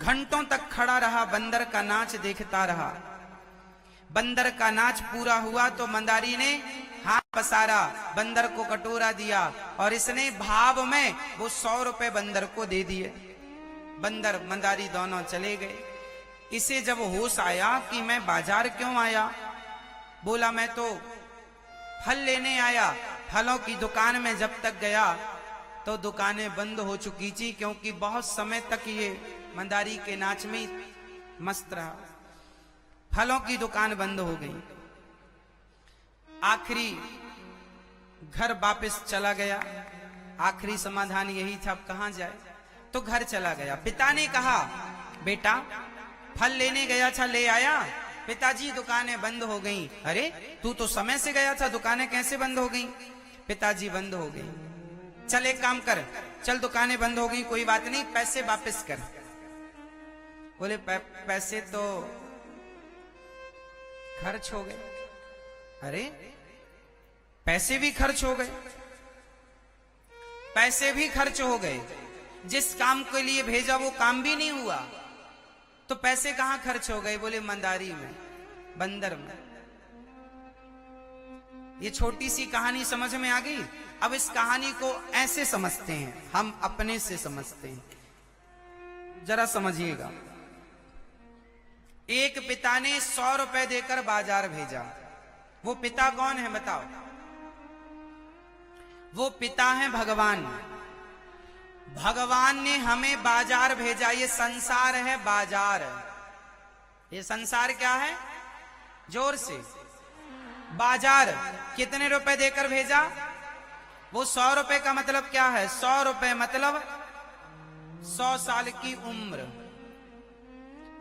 घंटों तक खड़ा रहा, बंदर का नाच देखता रहा। बंदर का नाच पूरा हुआ तो मंदारी ने हाथ पसारा, बंदर को कटोरा दिया और इसने भाव में वो 100 रुपए बंदर को दे दिए। बंदर मंदारी दोनों चले गए। इसे जब होश आया कि मैं बाजार क्यों आया, बोला मैं तो फल लेने आया। फलों की दुकान में जब तक गया तो दुकानें बंद हो चुकी थी, क्योंकि बहुत समय तक ये मंदारी के नाच में मस्त रहा। फलों की दुकान बंद हो गई। आखिरी घर वापस चला गया। आखिरी समाधान यही था, अब कहां जाए, तो घर चला गया। पिता ने कहा, बेटा फल लेने गया था, ले आया? पिताजी दुकानें बंद हो गई। अरे तू तो समय से गया था, दुकानें कैसे बंद हो गई? पिताजी बंद हो गई। चल एक काम कर, चल दुकानें बंद हो गई, कोई बात नहीं, पैसे वापस कर। बोले पैसे तो खर्च हो गए। अरे पैसे भी खर्च हो गए? पैसे भी खर्च हो गए, जिस काम के लिए भेजा वो काम भी नहीं हुआ, तो पैसे कहां खर्च हो गए? बोले मंदारी में, बंदर में। ये छोटी सी कहानी समझ में आ गई। अब इस कहानी को ऐसे समझते हैं, हम अपने से समझते हैं, जरा समझिएगा। एक पिता ने 100 रुपए देकर बाजार भेजा। वो पिता कौन है बताओ? वो पिता है भगवान। भगवान ने हमें बाजार भेजा। ये संसार है बाजार। ये संसार क्या है? जोर से, बाजार। कितने रुपए देकर भेजा? वो 100 रुपए का मतलब क्या है? 100 रुपए मतलब 100 साल की उम्र।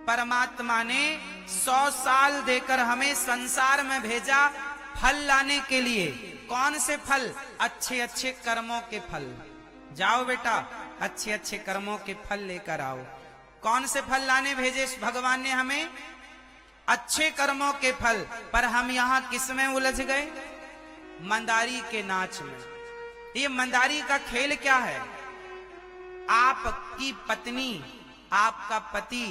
परमात्मा ने 100 साल देकर हमें संसार में भेजा फल लाने के लिए। कौन से फल? अच्छे अच्छे कर्मों के फल। जाओ बेटा, अच्छे अच्छे कर्मों के फल लेकर आओ। कौन से फल लाने भेजे भगवान ने हमें? अच्छे कर्मों के फल। पर हम यहां किस में उलझ गए? मंदारी के नाच में। ये मंदारी का खेल क्या है? आपकी पत्नी, आपका पति,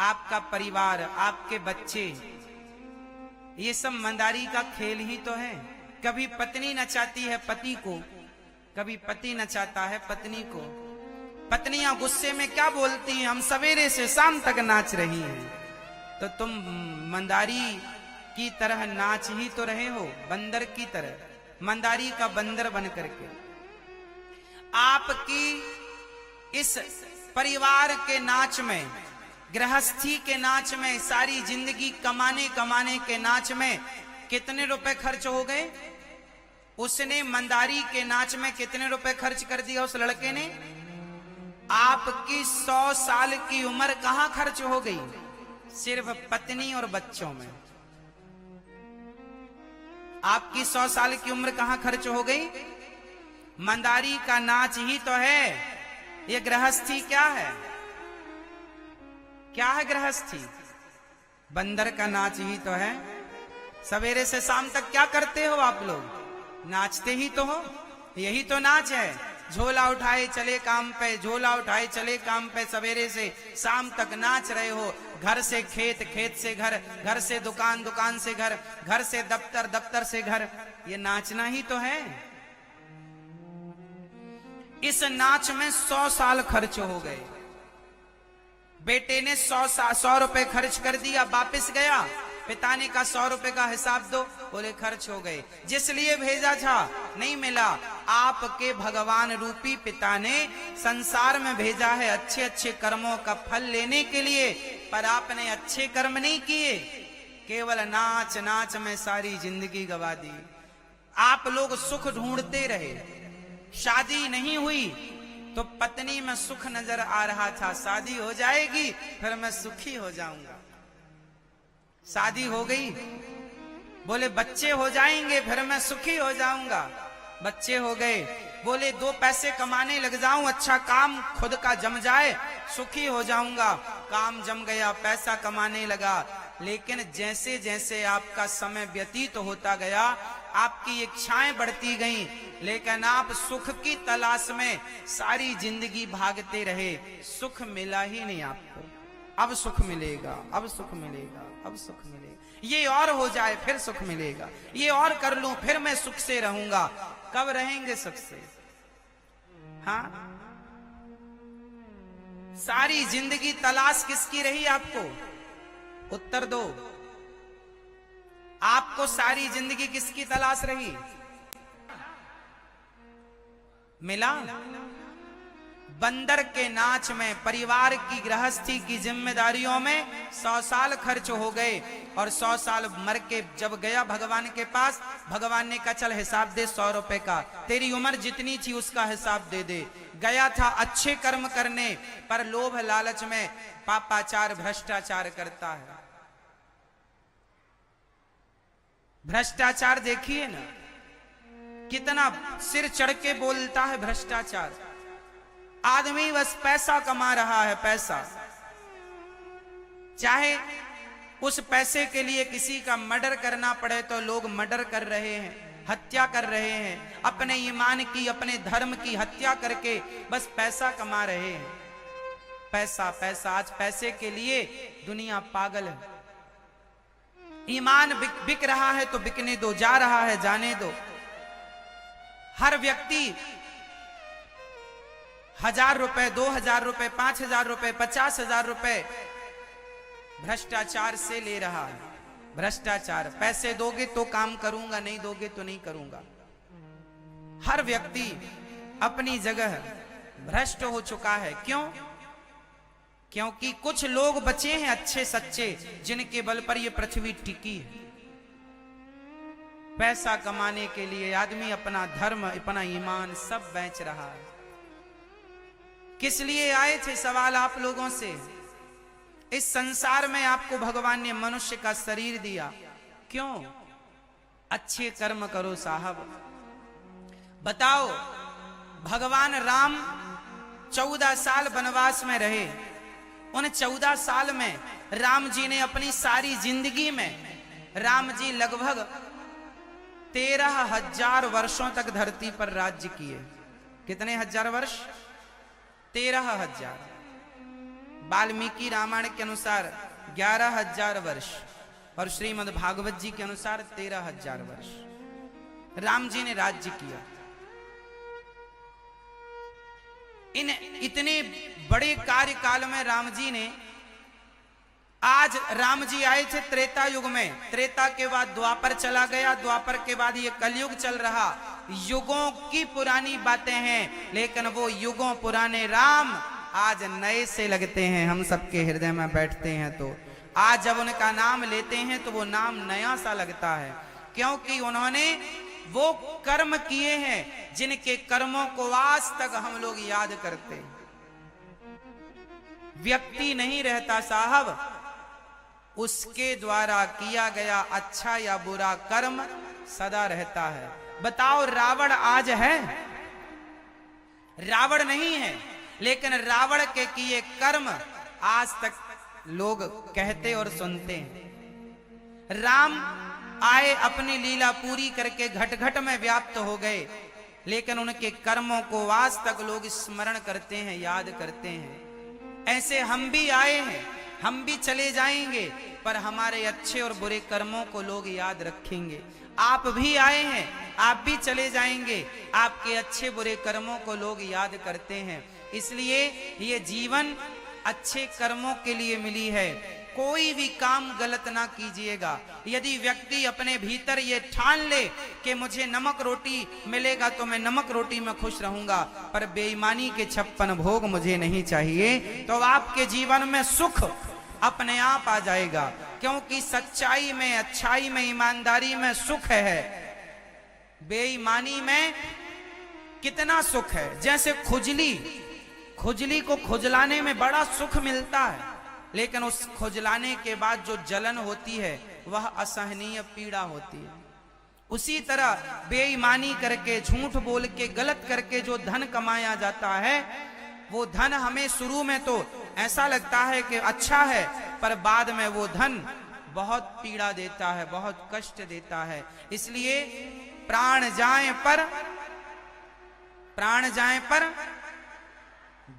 आपका परिवार, आपके बच्चे, ये सब मंदारी का खेल ही तो है। कभी पत्नी नचाती है पति को, कभी पति नचाता है पत्नी को। पत्नियां गुस्से में क्या बोलती हैं? हम सवेरे से शाम तक नाच रही हैं। तो तुम मंदारी की तरह नाच ही तो रहे हो, बंदर की तरह, मंदारी का बंदर बन करके। आपकी इस परिवार के नाच में, गृहस्थी के नाच में, सारी जिंदगी कमाने कमाने के नाच में कितने रुपए खर्च हो गए? उसने मंदारी के नाच में कितने रुपए खर्च कर दिया उस लड़के ने? आपकी 100 साल की उम्र कहां खर्च हो गई? सिर्फ पत्नी और बच्चों में। आपकी 100 साल की उम्र कहां खर्च हो गई? मंदारी का नाच ही तो है। ये गृहस्थी क्या है? क्या है गृहस्थी? बंदर का नाच ही तो है। सवेरे से शाम तक क्या करते हो आप लोग? नाचते ही तो हो। यही तो नाच है। झोला उठाए चले काम पे, झोला उठाए चले काम पे, सवेरे से शाम तक नाच रहे हो। घर से खेत, खेत से घर, घर से दुकान, दुकान से घर, घर से दफ्तर, दफ्तर से घर। ये नाचना ही तो है। इस नाच में 100 साल खर्च हो गए। बेटे ने 100 रुपए खर्च कर दिया, वापिस गया, पिता ने कहा 100 रुपए का हिसाब दो, बोले खर्च हो गए। जिस लिए भेजा था नहीं मिला। आपके भगवान रूपी पिता ने संसार में भेजा है अच्छे अच्छे कर्मों का फल लेने के लिए, पर आपने अच्छे कर्म नहीं किए, केवल नाच नाच में सारी जिंदगी गवा दी। आप लोग सुख ढूंढते रहे, शादी नहीं हुई तो पत्नी में सुख नजर आ रहा था, शादी हो जाएगी फिर मैं सुखी हो जाऊंगा। शादी हो गई, बोले बच्चे हो जाएंगे फिर मैं सुखी हो जाऊंगा। बच्चे हो गए, बोले 2 पैसे कमाने लग जाऊं, अच्छा काम खुद का जम जाए, सुखी हो जाऊंगा। काम जम गया, पैसा कमाने लगा, लेकिन जैसे जैसे आपका समय व्यतीत होता गया, आपकी इच्छाएं बढ़ती गईं, लेकिन आप सुख की तलाश में सारी जिंदगी भागते रहे, सुख मिला ही नहीं आपको। अब सुख मिलेगा, अब सुख मिलेगा, अब सुख मिलेगा, ये और हो जाए फिर सुख मिलेगा, ये और कर लूं फिर मैं सुख से रहूंगा। कब रहेंगे सुख से? हाँ, सारी जिंदगी तलाश किसकी रही आपको? उत्तर दो। आपको सारी जिंदगी किसकी तलाश रही? मिला? बंदर के नाच में, परिवार की गृहस्थी की जिम्मेदारियों में 100 साल खर्च हो गए, और 100 साल मर के जब गया भगवान के पास, भगवान ने कहा चल हिसाब दे 100 रुपए का, तेरी उम्र जितनी थी उसका हिसाब दे दे। गया था अच्छे कर्म करने, पर लोभ लालच में पापाचार भ्रष्टाचार करता है। भ्रष्टाचार देखिए ना, कितना सिर चढ़ के बोलता है भ्रष्टाचार। आदमी बस पैसा कमा रहा है, पैसा, चाहे उस पैसे के लिए किसी का मर्डर करना पड़े तो लोग मर्डर कर रहे हैं, हत्या कर रहे हैं, अपने ईमान की, अपने धर्म की हत्या करके बस पैसा कमा रहे हैं। पैसा पैसा, आज पैसे के लिए दुनिया पागल है। ईमान बिक रहा है तो बिकने दो, जा रहा है जाने दो। हर व्यक्ति 1000 रुपए, 2000 रुपए, 5000 रुपए, 50,000 रुपए भ्रष्टाचार से ले रहा है। भ्रष्टाचार, पैसे दोगे तो काम करूंगा, नहीं दोगे तो नहीं करूंगा। हर व्यक्ति अपनी जगह भ्रष्ट हो चुका है। क्यों? क्योंकि कुछ लोग बचे हैं अच्छे सच्चे, जिनके बल पर यह पृथ्वी टिकी है। पैसा कमाने के लिए आदमी अपना धर्म, अपना ईमान सब बेच रहा है। किस लिए आए थे सवाल आप लोगों से? इस संसार में आपको भगवान ने मनुष्य का शरीर दिया, क्यों? अच्छे कर्म करो साहब। बताओ, भगवान राम 14 साल वनवास में रहे। उन 14 साल में राम जी ने अपनी सारी जिंदगी में, राम जी लगभग 13,000 वर्षों तक धरती पर राज्य किए। कितने हजार वर्ष? 13,000। वाल्मीकि रामायण के अनुसार 11,000 वर्ष, और श्रीमद् भागवत जी के अनुसार 13,000 वर्ष राम जी ने राज्य किया। इन इतने बड़े कार्यकाल में राम जी ने, आज राम जी आए थे त्रेता युग में, त्रेता के बाद द्वापर चला गया, द्वापर के बाद ये कलयुग चल रहा। युगों की पुरानी बातें हैं, लेकिन वो युगों पुराने राम आज नए से लगते हैं। हम सबके हृदय में बैठते हैं तो आज जब उनका नाम लेते हैं तो वो नाम नया सा लगता है, क्योंकि उन्होंने वो कर्म किए हैं जिनके कर्मों को आज तक हम लोग याद करते हैं। व्यक्ति नहीं रहता साहब, उसके द्वारा किया गया अच्छा या बुरा कर्म सदा रहता है। बताओ रावण आज है? रावण नहीं है, लेकिन रावण के किए कर्म आज तक लोग कहते और सुनते हैं। राम आए, अपनी लीला पूरी करके घट घट में व्याप्त हो गए, लेकिन उनके कर्मों को आज तक लोग स्मरण करते हैं, याद करते हैं। ऐसे हम भी आए हैं, हम भी चले जाएंगे, पर हमारे अच्छे और बुरे कर्मों को लोग याद रखेंगे। आप भी आए हैं, आप भी चले जाएंगे, आपके अच्छे बुरे कर्मों को लोग याद करते हैं। इसलिए ये जीवन अच्छे कर्मों के लिए मिली है। कोई भी काम गलत ना कीजिएगा। यदि व्यक्ति अपने भीतर ये ठान ले कि मुझे नमक रोटी मिलेगा तो मैं नमक रोटी में खुश रहूंगा, पर बेईमानी के 56 भोग मुझे नहीं चाहिए, तो आपके जीवन में सुख अपने आप आ जाएगा। क्योंकि सच्चाई में, अच्छाई में, ईमानदारी में सुख है। बेईमानी में कितना सुख है। जैसे खुजली को खुजलाने में बड़ा सुख मिलता है, लेकिन उस खुजलाने के बाद जो जलन होती है वह असहनीय पीड़ा होती है। उसी तरह बेईमानी करके, झूठ बोल के, गलत करके जो धन कमाया जाता है, वो धन हमें शुरू में तो ऐसा लगता है कि अच्छा है, पर बाद में वो धन बहुत पीड़ा देता है, बहुत कष्ट देता है। इसलिए प्राण जाए पर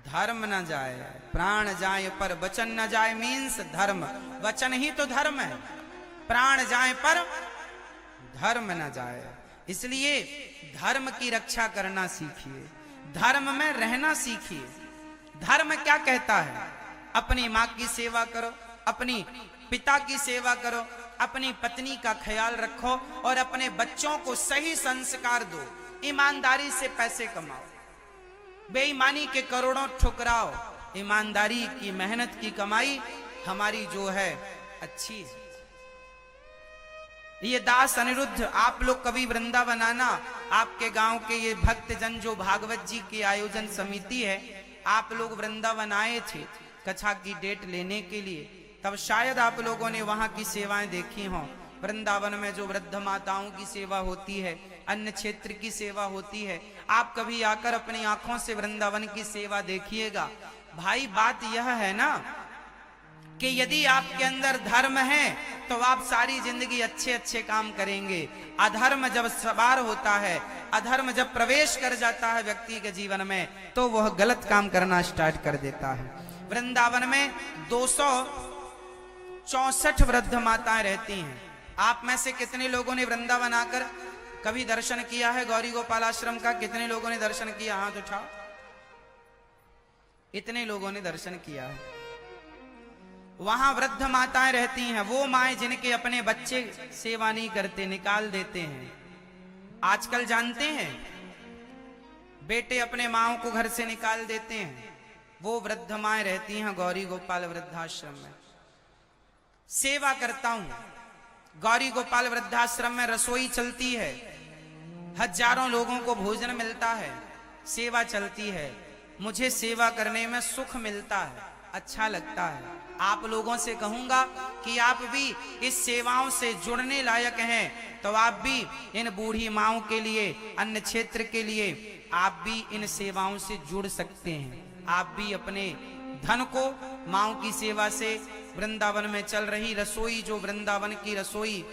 धर्म न जाए, प्राण जाए पर वचन न जाए। मीन्स धर्म, वचन ही तो धर्म है। प्राण जाए पर धर्म न जाए। इसलिए धर्म की रक्षा करना सीखिए, धर्म में रहना सीखिए। धर्म क्या कहता है? अपनी माँ की सेवा करो, अपनी पिता की सेवा करो, अपनी पत्नी का ख्याल रखो और अपने बच्चों को सही संस्कार दो। ईमानदारी से पैसे कमाओ, बेईमानी के करोड़ों ठुकराओ। ईमानदारी की, मेहनत की कमाई हमारी जो है अच्छी है। ये दास अनिरुद्ध, आप लोग कभी वृंदावन आना, आपके गांव के ये भक्तजन जो भागवत जी की आयोजन समिति है, आप लोग वृंदावन आए थे कथा की डेट लेने के लिए, तब शायद आप लोगों ने वहां की सेवाएं देखी हों। वृंदावन में जो वृद्ध माताओं की सेवा होती है, अन्य क्षेत्र की सेवा होती है, आप कभी आकर अपनी आंखों से वृंदावन की सेवा देखिएगा। भाई बात यह है ना कि यदि आपके अंदर धर्म है तो आप सारी जिंदगी अच्छे अच्छे काम करेंगे। अधर्म जब सवार होता है, अधर्म जब प्रवेश कर जाता है व्यक्ति के जीवन में, तो वह गलत काम करना स्टार्ट कर देता है। वृंदावन में 264 वृद्ध माताएं रहती हैं। आप में से कितने लोगों ने वृंदावन आकर कभी दर्शन किया है गौरी गोपाल आश्रम का? कितने लोगों ने दर्शन किया? हाथ उठाओ। इतने लोगों ने दर्शन किया है। वहां वृद्ध माताएं रहती हैं, वो माएं जिनके अपने बच्चे सेवा नहीं करते, निकाल देते हैं। आजकल जानते हैं बेटे अपने माओं को घर से निकाल देते हैं, वो वृद्ध माएं रहती हैं गौरी गोपाल वृद्धाश्रम में। सेवा करता हूं गौरी गोपाल वृद्धाश्रम में, रसोई चलती है, हजारों लोगों को भोजन मिलता है, सेवा चलती है। मुझे सेवा करने में सुख मिलता है, अच्छा लगता है। आप लोगों से कहूंगा कि आप भी इस सेवाओं से जुड़ने लायक हैं, तो आप भी इन बूढ़ी माओं के लिए, अन्य क्षेत्र के लिए आप भी इन सेवाओं से जुड़ सकते हैं। आप भी अपने धन को माओं की सेवा से, वृंदावन में चल रही रसोई, जो वृंदावन की रसोई,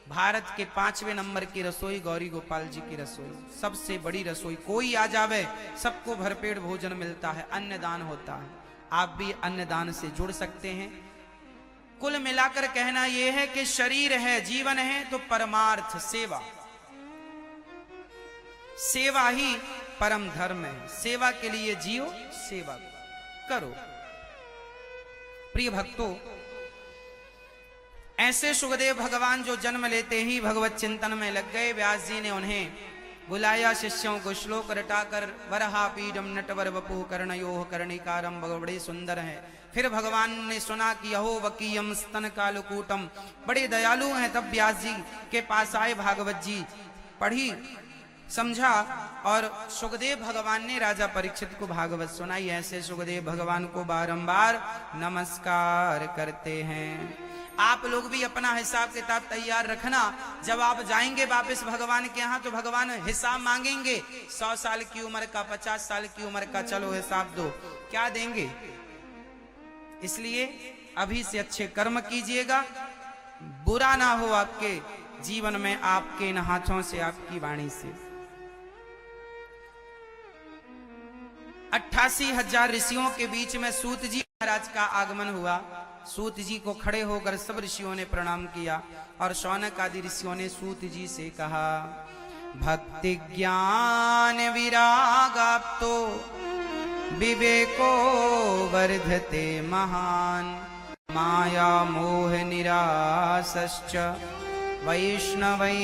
भारत के 5वें नंबर की रसोई गौरी गोपाल जी की रसोई, सबसे बड़ी रसोई। कोई आ जावे सबको भरपेट भोजन मिलता है, अन्नदान होता है। आप भी अन्नदान से जुड़ सकते हैं। कुल मिलाकर कहना यह है कि शरीर है, जीवन है, तो परमार्थ सेवा, सेवा ही परम धर्म है। सेवा के लिए जियो, सेवा करो। प्रिय भक्तों, ऐसे सुखदेव भगवान जो जन्म लेते ही भगवत चिंतन में लग गए, व्यास जी ने उन्हें बुलाया शिष्यों को, श्लोक रटाकर वरहापीडम नटवर वपु कर्णयोः कर्णिकारम, बड़े सुंदर हैं। फिर भगवान ने सुना कि अहो वकीयम स्तन कालकूटम, बड़े दयालु हैं। तब व्यास जी के पास आए, भागवत जी पढ़ी, समझा, और सुखदेव भगवान ने राजा परीक्षित को भागवत सुनाई। ऐसे सुखदेव भगवान को बारंबार नमस्कार करते हैं। आप लोग भी अपना हिसाब किताब तैयार रखना। जब आप जाएंगे वापस भगवान के यहाँ तो भगवान हिसाब मांगेंगे। 100 साल की उम्र का, 50 साल की उम्र का, चलो हिसाब दो, क्या देंगे? इसलिए अभी से अच्छे कर्म कीजिएगा, बुरा ना हो आपके जीवन में, आपके इन हाथों से, आपकी वाणी से। 88,000 ऋषियों के बीच में सूत जी महाराज का आगमन हुआ। सूत जी को खड़े होकर सब ऋषियों ने प्रणाम किया और शौनक आदि ऋषियों ने सूत जी से कहा, भक्ति ज्ञान विरागाप्तो विवेको वर्धते महान, माया मोह निरासश्च वैष्णवै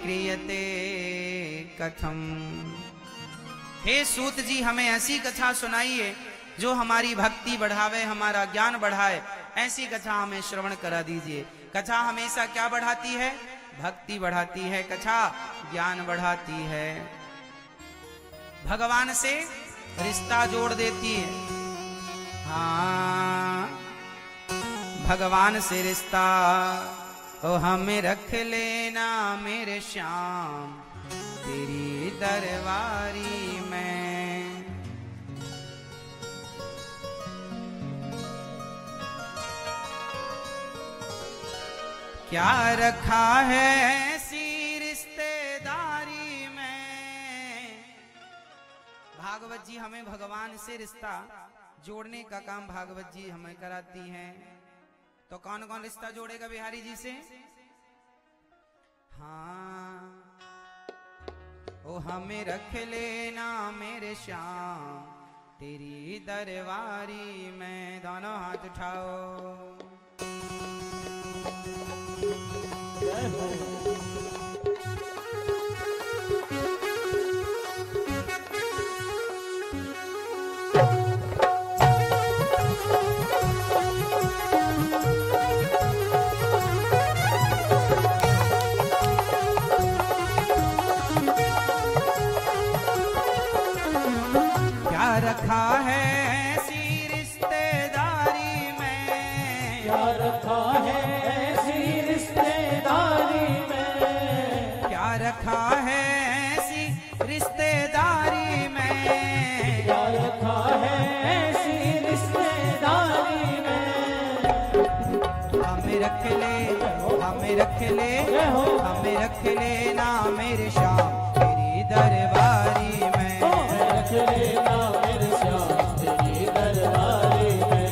क्रियते कथम। हे सूत जी, हमें ऐसी कथा सुनाइए जो हमारी भक्ति बढ़ावे, हमारा ज्ञान बढ़ाए। ऐसी कथा हमें श्रवण करा दीजिए। कथा हमेशा क्या बढ़ाती है? भक्ति बढ़ाती है। कथा ज्ञान बढ़ाती है, भगवान से रिश्ता जोड़ देती है। हाँ, भगवान से रिश्ता ओ हमें रख लेना मेरे श्याम, तेरी दरबारी में। क्या रखा है ऐसी रिश्तेदारी में। भागवत जी हमें भगवान से रिश्ता जोड़ने का काम भागवत जी हमें कराती हैं। तो कौन कौन रिश्ता जोड़ेगा बिहारी जी से? हाँ, ओ हमें रख लेना मेरे श्याम, तेरी दरबारी में। दोनों हाथ उठाओ। क्या रखा है ऐसी रिश्तेदारी में, क्या रखा है ऐसी रिश्तेदारी में, क्या रखा है ऐसी रिश्तेदारी में, क्या रखा है ऐसी रिश्तेदारी में। हमें रख ले, हमें रख ले, हमें रख लेना मेरे श्याम, तेरी दरबारी में। रख लेना मेरे श्याम, तेरी दरबारी में।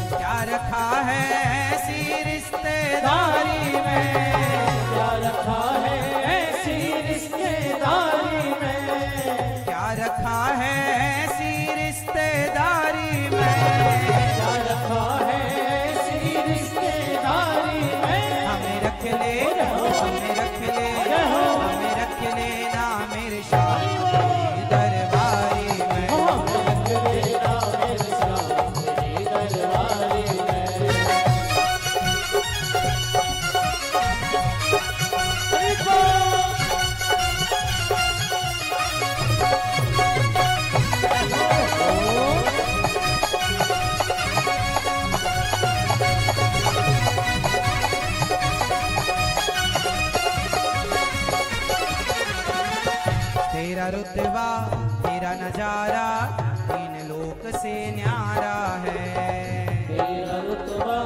क्या रखा है ऐसी रिश्तेदारी में, क्या रखा है ऐसी रिश्तेदारी में, क्या रखा है ऐसी रिश्तेदारी में। क्या रखा है ऐसी रिश्तेदारी में। हमें रख ले, हमें रख ले, हमें रख लेना मेरे श्याम, तेरी दरबारी में। रख लेना मेरे श्याम, तेरी दरबारी में। तेरा रुतबा, तेरा नजारा, तीन लोक से न्यारा है। तेरा रुतबा,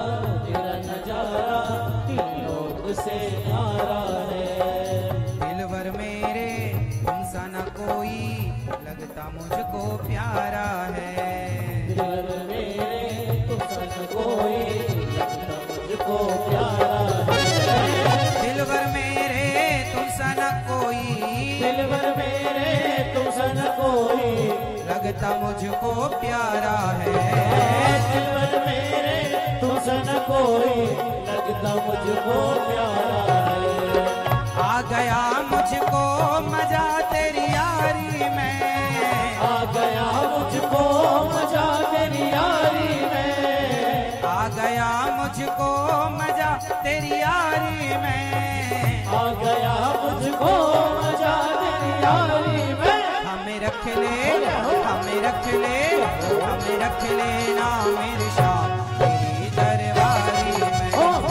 तेरा नजारा, तीन लोक से न्यारा है। दिलवर मेरे तुम सा न कोई, लगता मुझको प्यारा है। दिलवर मेरे तुम सन कोई, लगता मुझको प्यारा है। दिलवर मेरे तुम सा न कोई, दिलवर मेरे तुम सन कोई, लगता मुझको प्यारा है। दिलवर मेरे तुम सन कोई, लगता मुझको प्यारा है। आ गया मुझको मजा तेरी यारी में, आ गया मुझको मजा तेरी यारी में। आ गया मुझको मजा तेरी यारी में। आ गया मुझको मजा तेरी यारी में। हमें रख ले, हमें रख ले, हमें रख लेना मेरे श्याम, तेरी दरबारी में।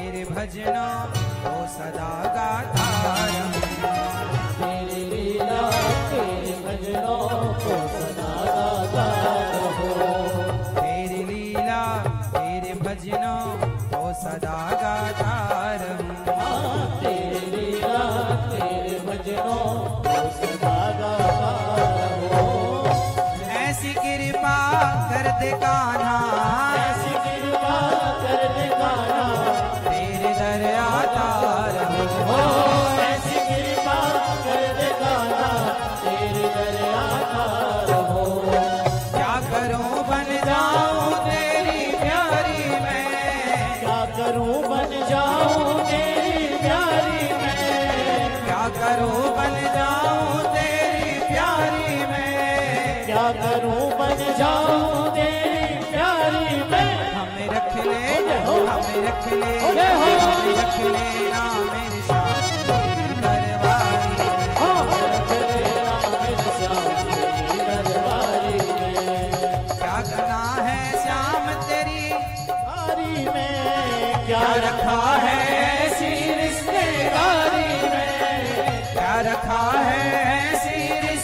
तेरे भजनों को सदा गाता रहूं। तेरी लीला तेरे भजनों को सदा गाता रहूं। तेरी लीला तेरे भजनों को सदा गाता रहूं। तेरी लीला तेरे भजनों को सदा गाता रहूं। ऐसी कृपा कर दे कान्हा, ऐसी कृपा कर दे कान्हा, तेरे दर आता रहूं। ऐसी कृपा कर दे कान्हा, तेरे दर आता रहूं। क्या करूं बन जाऊं तेरी प्यारी मैं, क्या करूं बन जाऊं तेरी प्यारी मैं। क्या करूं बन जाऊं तेरी प्यारी मैं। क्या करूं बन जाऊं तेरी प्यारी मैं। हमें रख ले, हमें रख ले, हमें रख ले ना मेरे श्याम तेरी दरबारी में। रख लेना मेरे श्याम तेरी दरबारी में। क्या करना है श्याम तेरी बारी में क्या क्या रखा रखा है है ऐसी ऐसी रिश्तेदारी रिश्तेदारी में। क्या रखा है ऐसी रिश्तेदारी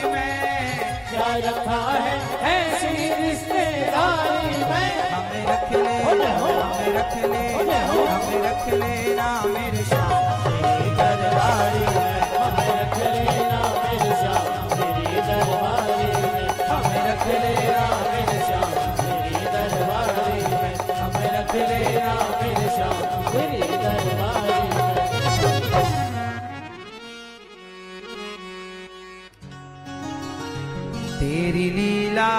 में। क्या रखा है ऐसी रिश्तेदारी में। हमें रख ले, हमें रख ले, हमें रख ले ना मेरे श्याम तेरी दरबारी में। हमें रख लेना मेरे श्याम तेरी दरबारी में। हमें रख ले मेरे श्याम तेरी दरबारी में। हमें रख लेना मेरे श्याम तेरी दरबारी में। तेरी लीला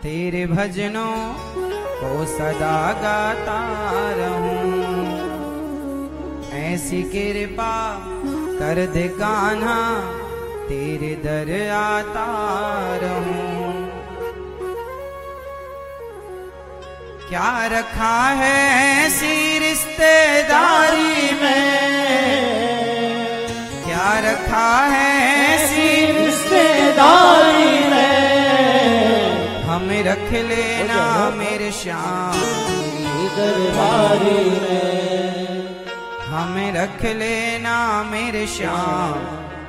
तेरे भजनों को सदा गाता रहूं। ऐसी कृपा कर दे कान्हा, तेरे दर आता रहूं। क्या रखा है ऐसी रिश्तेदारी में। क्या रखा है ऐसी रिश्तेदारी में। हमें रख लेना मेरे श्याम तेरी दरबारी में। हमें रख लेना मेरे श्याम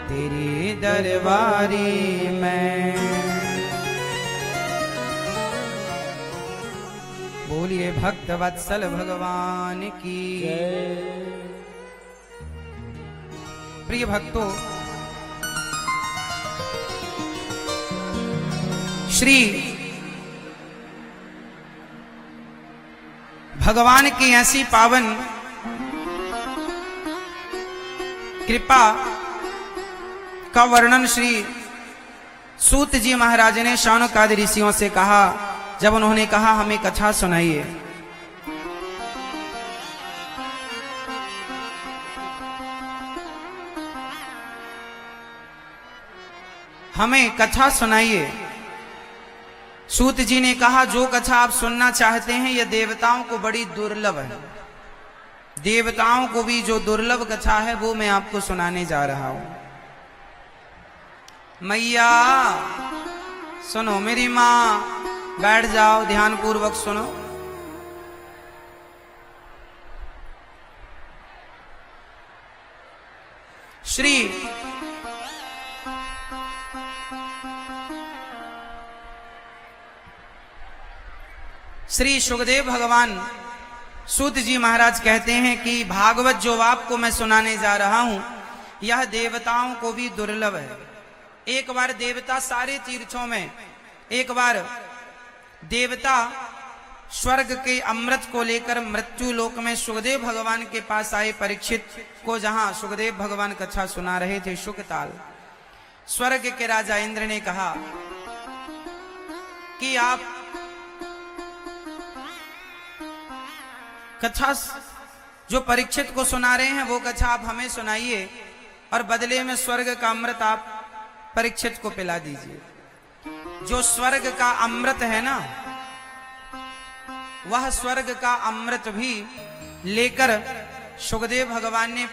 तेरी दरबारी में। बोलिए भक्त वत्सल भगवान की। प्रिय भक्तों, श्री भगवान की ऐसी पावन कृपा का वर्णन श्री सूत जी महाराज ने शौनक आदि ऋषियों से कहा। जब उन्होंने कहा हमें कथा सुनाइए, हमें कथा सुनाइए। सूत जी ने कहा जो कथा आप सुनना चाहते हैं यह देवताओं को बड़ी दुर्लभ है। देवताओं को भी जो दुर्लभ कथा है वो मैं आपको सुनाने जा रहा हूं। मैया सुनो, मेरी माँ बैठ जाओ, ध्यान पूर्वक सुनो। श्री श्री सुखदेव भगवान सूत जी महाराज कहते हैं कि भागवत जो आपको मैं सुनाने जा रहा हूं यह देवताओं को भी दुर्लभ है। एक बार देवता सारे तीर्थों में, एक बार देवता स्वर्ग के अमृत को लेकर मृत्यु लोक में सुखदेव भगवान के पास आए। परीक्षित को जहां सुखदेव भगवान कथा सुना रहे थे शुकताल, स्वर्ग के राजा इंद्र ने कहा कि आप कथा जो परीक्षित को सुना रहे हैं वो कथा आप हमें सुनाइए और बदले में स्वर्ग का अमृत आप परीक्षित को पिला दीजिए। जो स्वर्ग का अमृत है ना, वह स्वर्ग का अमृत भी लेकर सुखदेव भगवान ने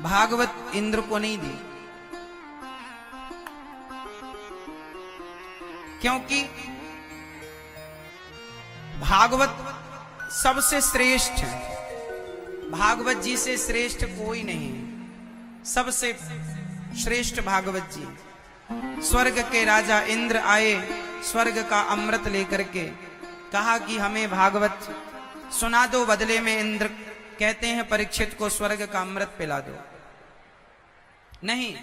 भागवत इंद्र को नहीं दी, क्योंकि भागवत सबसे श्रेष्ठ है, भागवत जी से श्रेष्ठ कोई नहीं है, सबसे श्रेष्ठ भागवत जी। स्वर्ग के राजा इंद्र आए स्वर्ग का अमृत लेकर के, कहा कि हमें भागवत सुना दो। बदले में इंद्र कहते हैं परीक्षित को स्वर्ग का अमृत पिला दो। नहीं,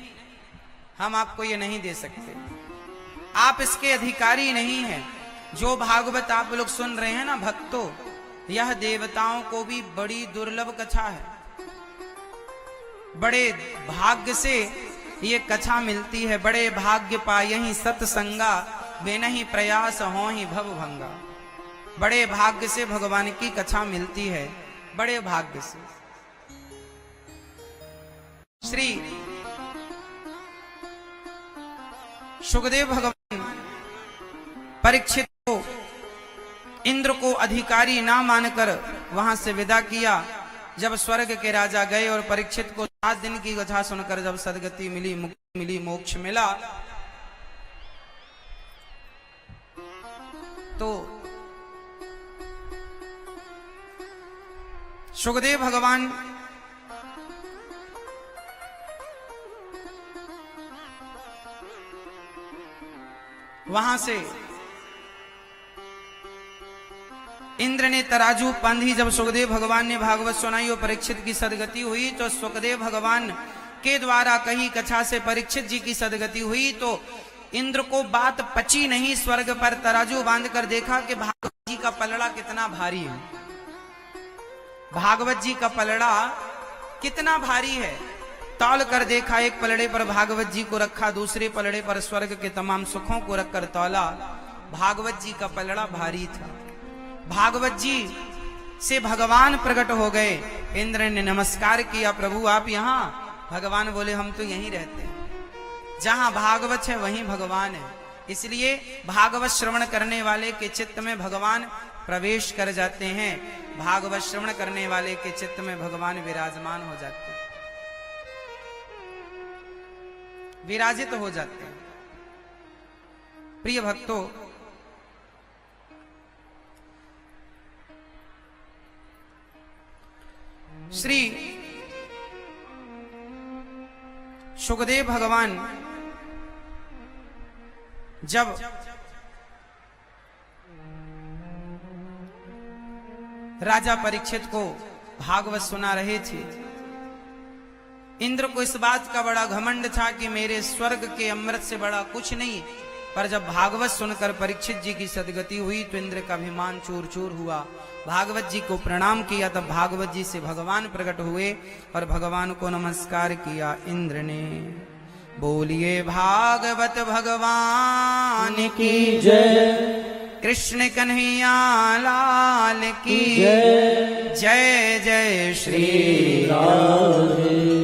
हम आपको ये नहीं दे सकते, आप इसके अधिकारी नहीं हैं। जो भागवत आप लोग सुन रहे हैं ना भक्तों, यह देवताओं को भी बड़ी दुर्लभ कथा है। बड़े भाग्य से ये कथा मिलती है। बड़े भाग्य पायहि सत्संगा, वे नहीं प्रयास होहि भव भंगा। बड़े भाग्य से भगवान की कथा मिलती है, बड़े भाग्य से। श्री सुखदेव भगवान परीक्षित को इंद्र को अधिकारी ना मानकर वहां से विदा किया। जब स्वर्ग के राजा गए और परीक्षित को 7 दिन की कथा सुनकर जब सदगति मिली, मुक्ति मिली, मोक्ष मिला, तो सुखदेव भगवान वहां से इंद्र ने तराजू बांधी। जब सुखदेव भगवान ने भागवत सुनाई और परीक्षित की सदगति हुई, तो सुखदेव भगवान के द्वारा कही कथा से परीक्षित जी की सदगति हुई। तो इंद्र को बात पची नहीं। स्वर्ग पर तराजू बांधकर देखा कि भागवत जी का पलड़ा कितना भारी है, भागवत जी का पलड़ा कितना भारी है। तौल कर देखा, एक पलड़े पर भागवत जी को रखा, दूसरे पलड़े पर स्वर्ग के तमाम सुखों को रखकर तौला। भागवत जी का पलड़ा भारी था। भागवत जी से भगवान प्रकट हो गए। इंद्र ने नमस्कार किया, प्रभु आप यहाँ? भगवान बोले हम तो यहीं रहते हैं, जहां भागवत है वहीं भगवान है। इसलिए भागवत श्रवण करने वाले के चित्त में भगवान प्रवेश कर जाते हैं। भागवत श्रवण करने वाले के चित्त में भगवान विराजमान हो जाते हैं, विराजित हो जाते हैं। प्रिय भक्तों, श्री सुखदेव भगवान जब राजा परीक्षित को भागवत सुना रहे थे, इंद्र को इस बात का बड़ा घमंड था कि मेरे स्वर्ग के अमृत से बड़ा कुछ नहीं। पर जब भागवत सुनकर परीक्षित जी की सदगति हुई तो इंद्र का अभिमान चूर चूर हुआ। भागवत जी को प्रणाम किया, तब भागवत जी से भगवान प्रकट हुए और भगवान को नमस्कार किया इंद्र ने। बोलिए भागवत भगवान की जय, कृष्ण कन्हैया लाल की जय, जय जय श्री राम।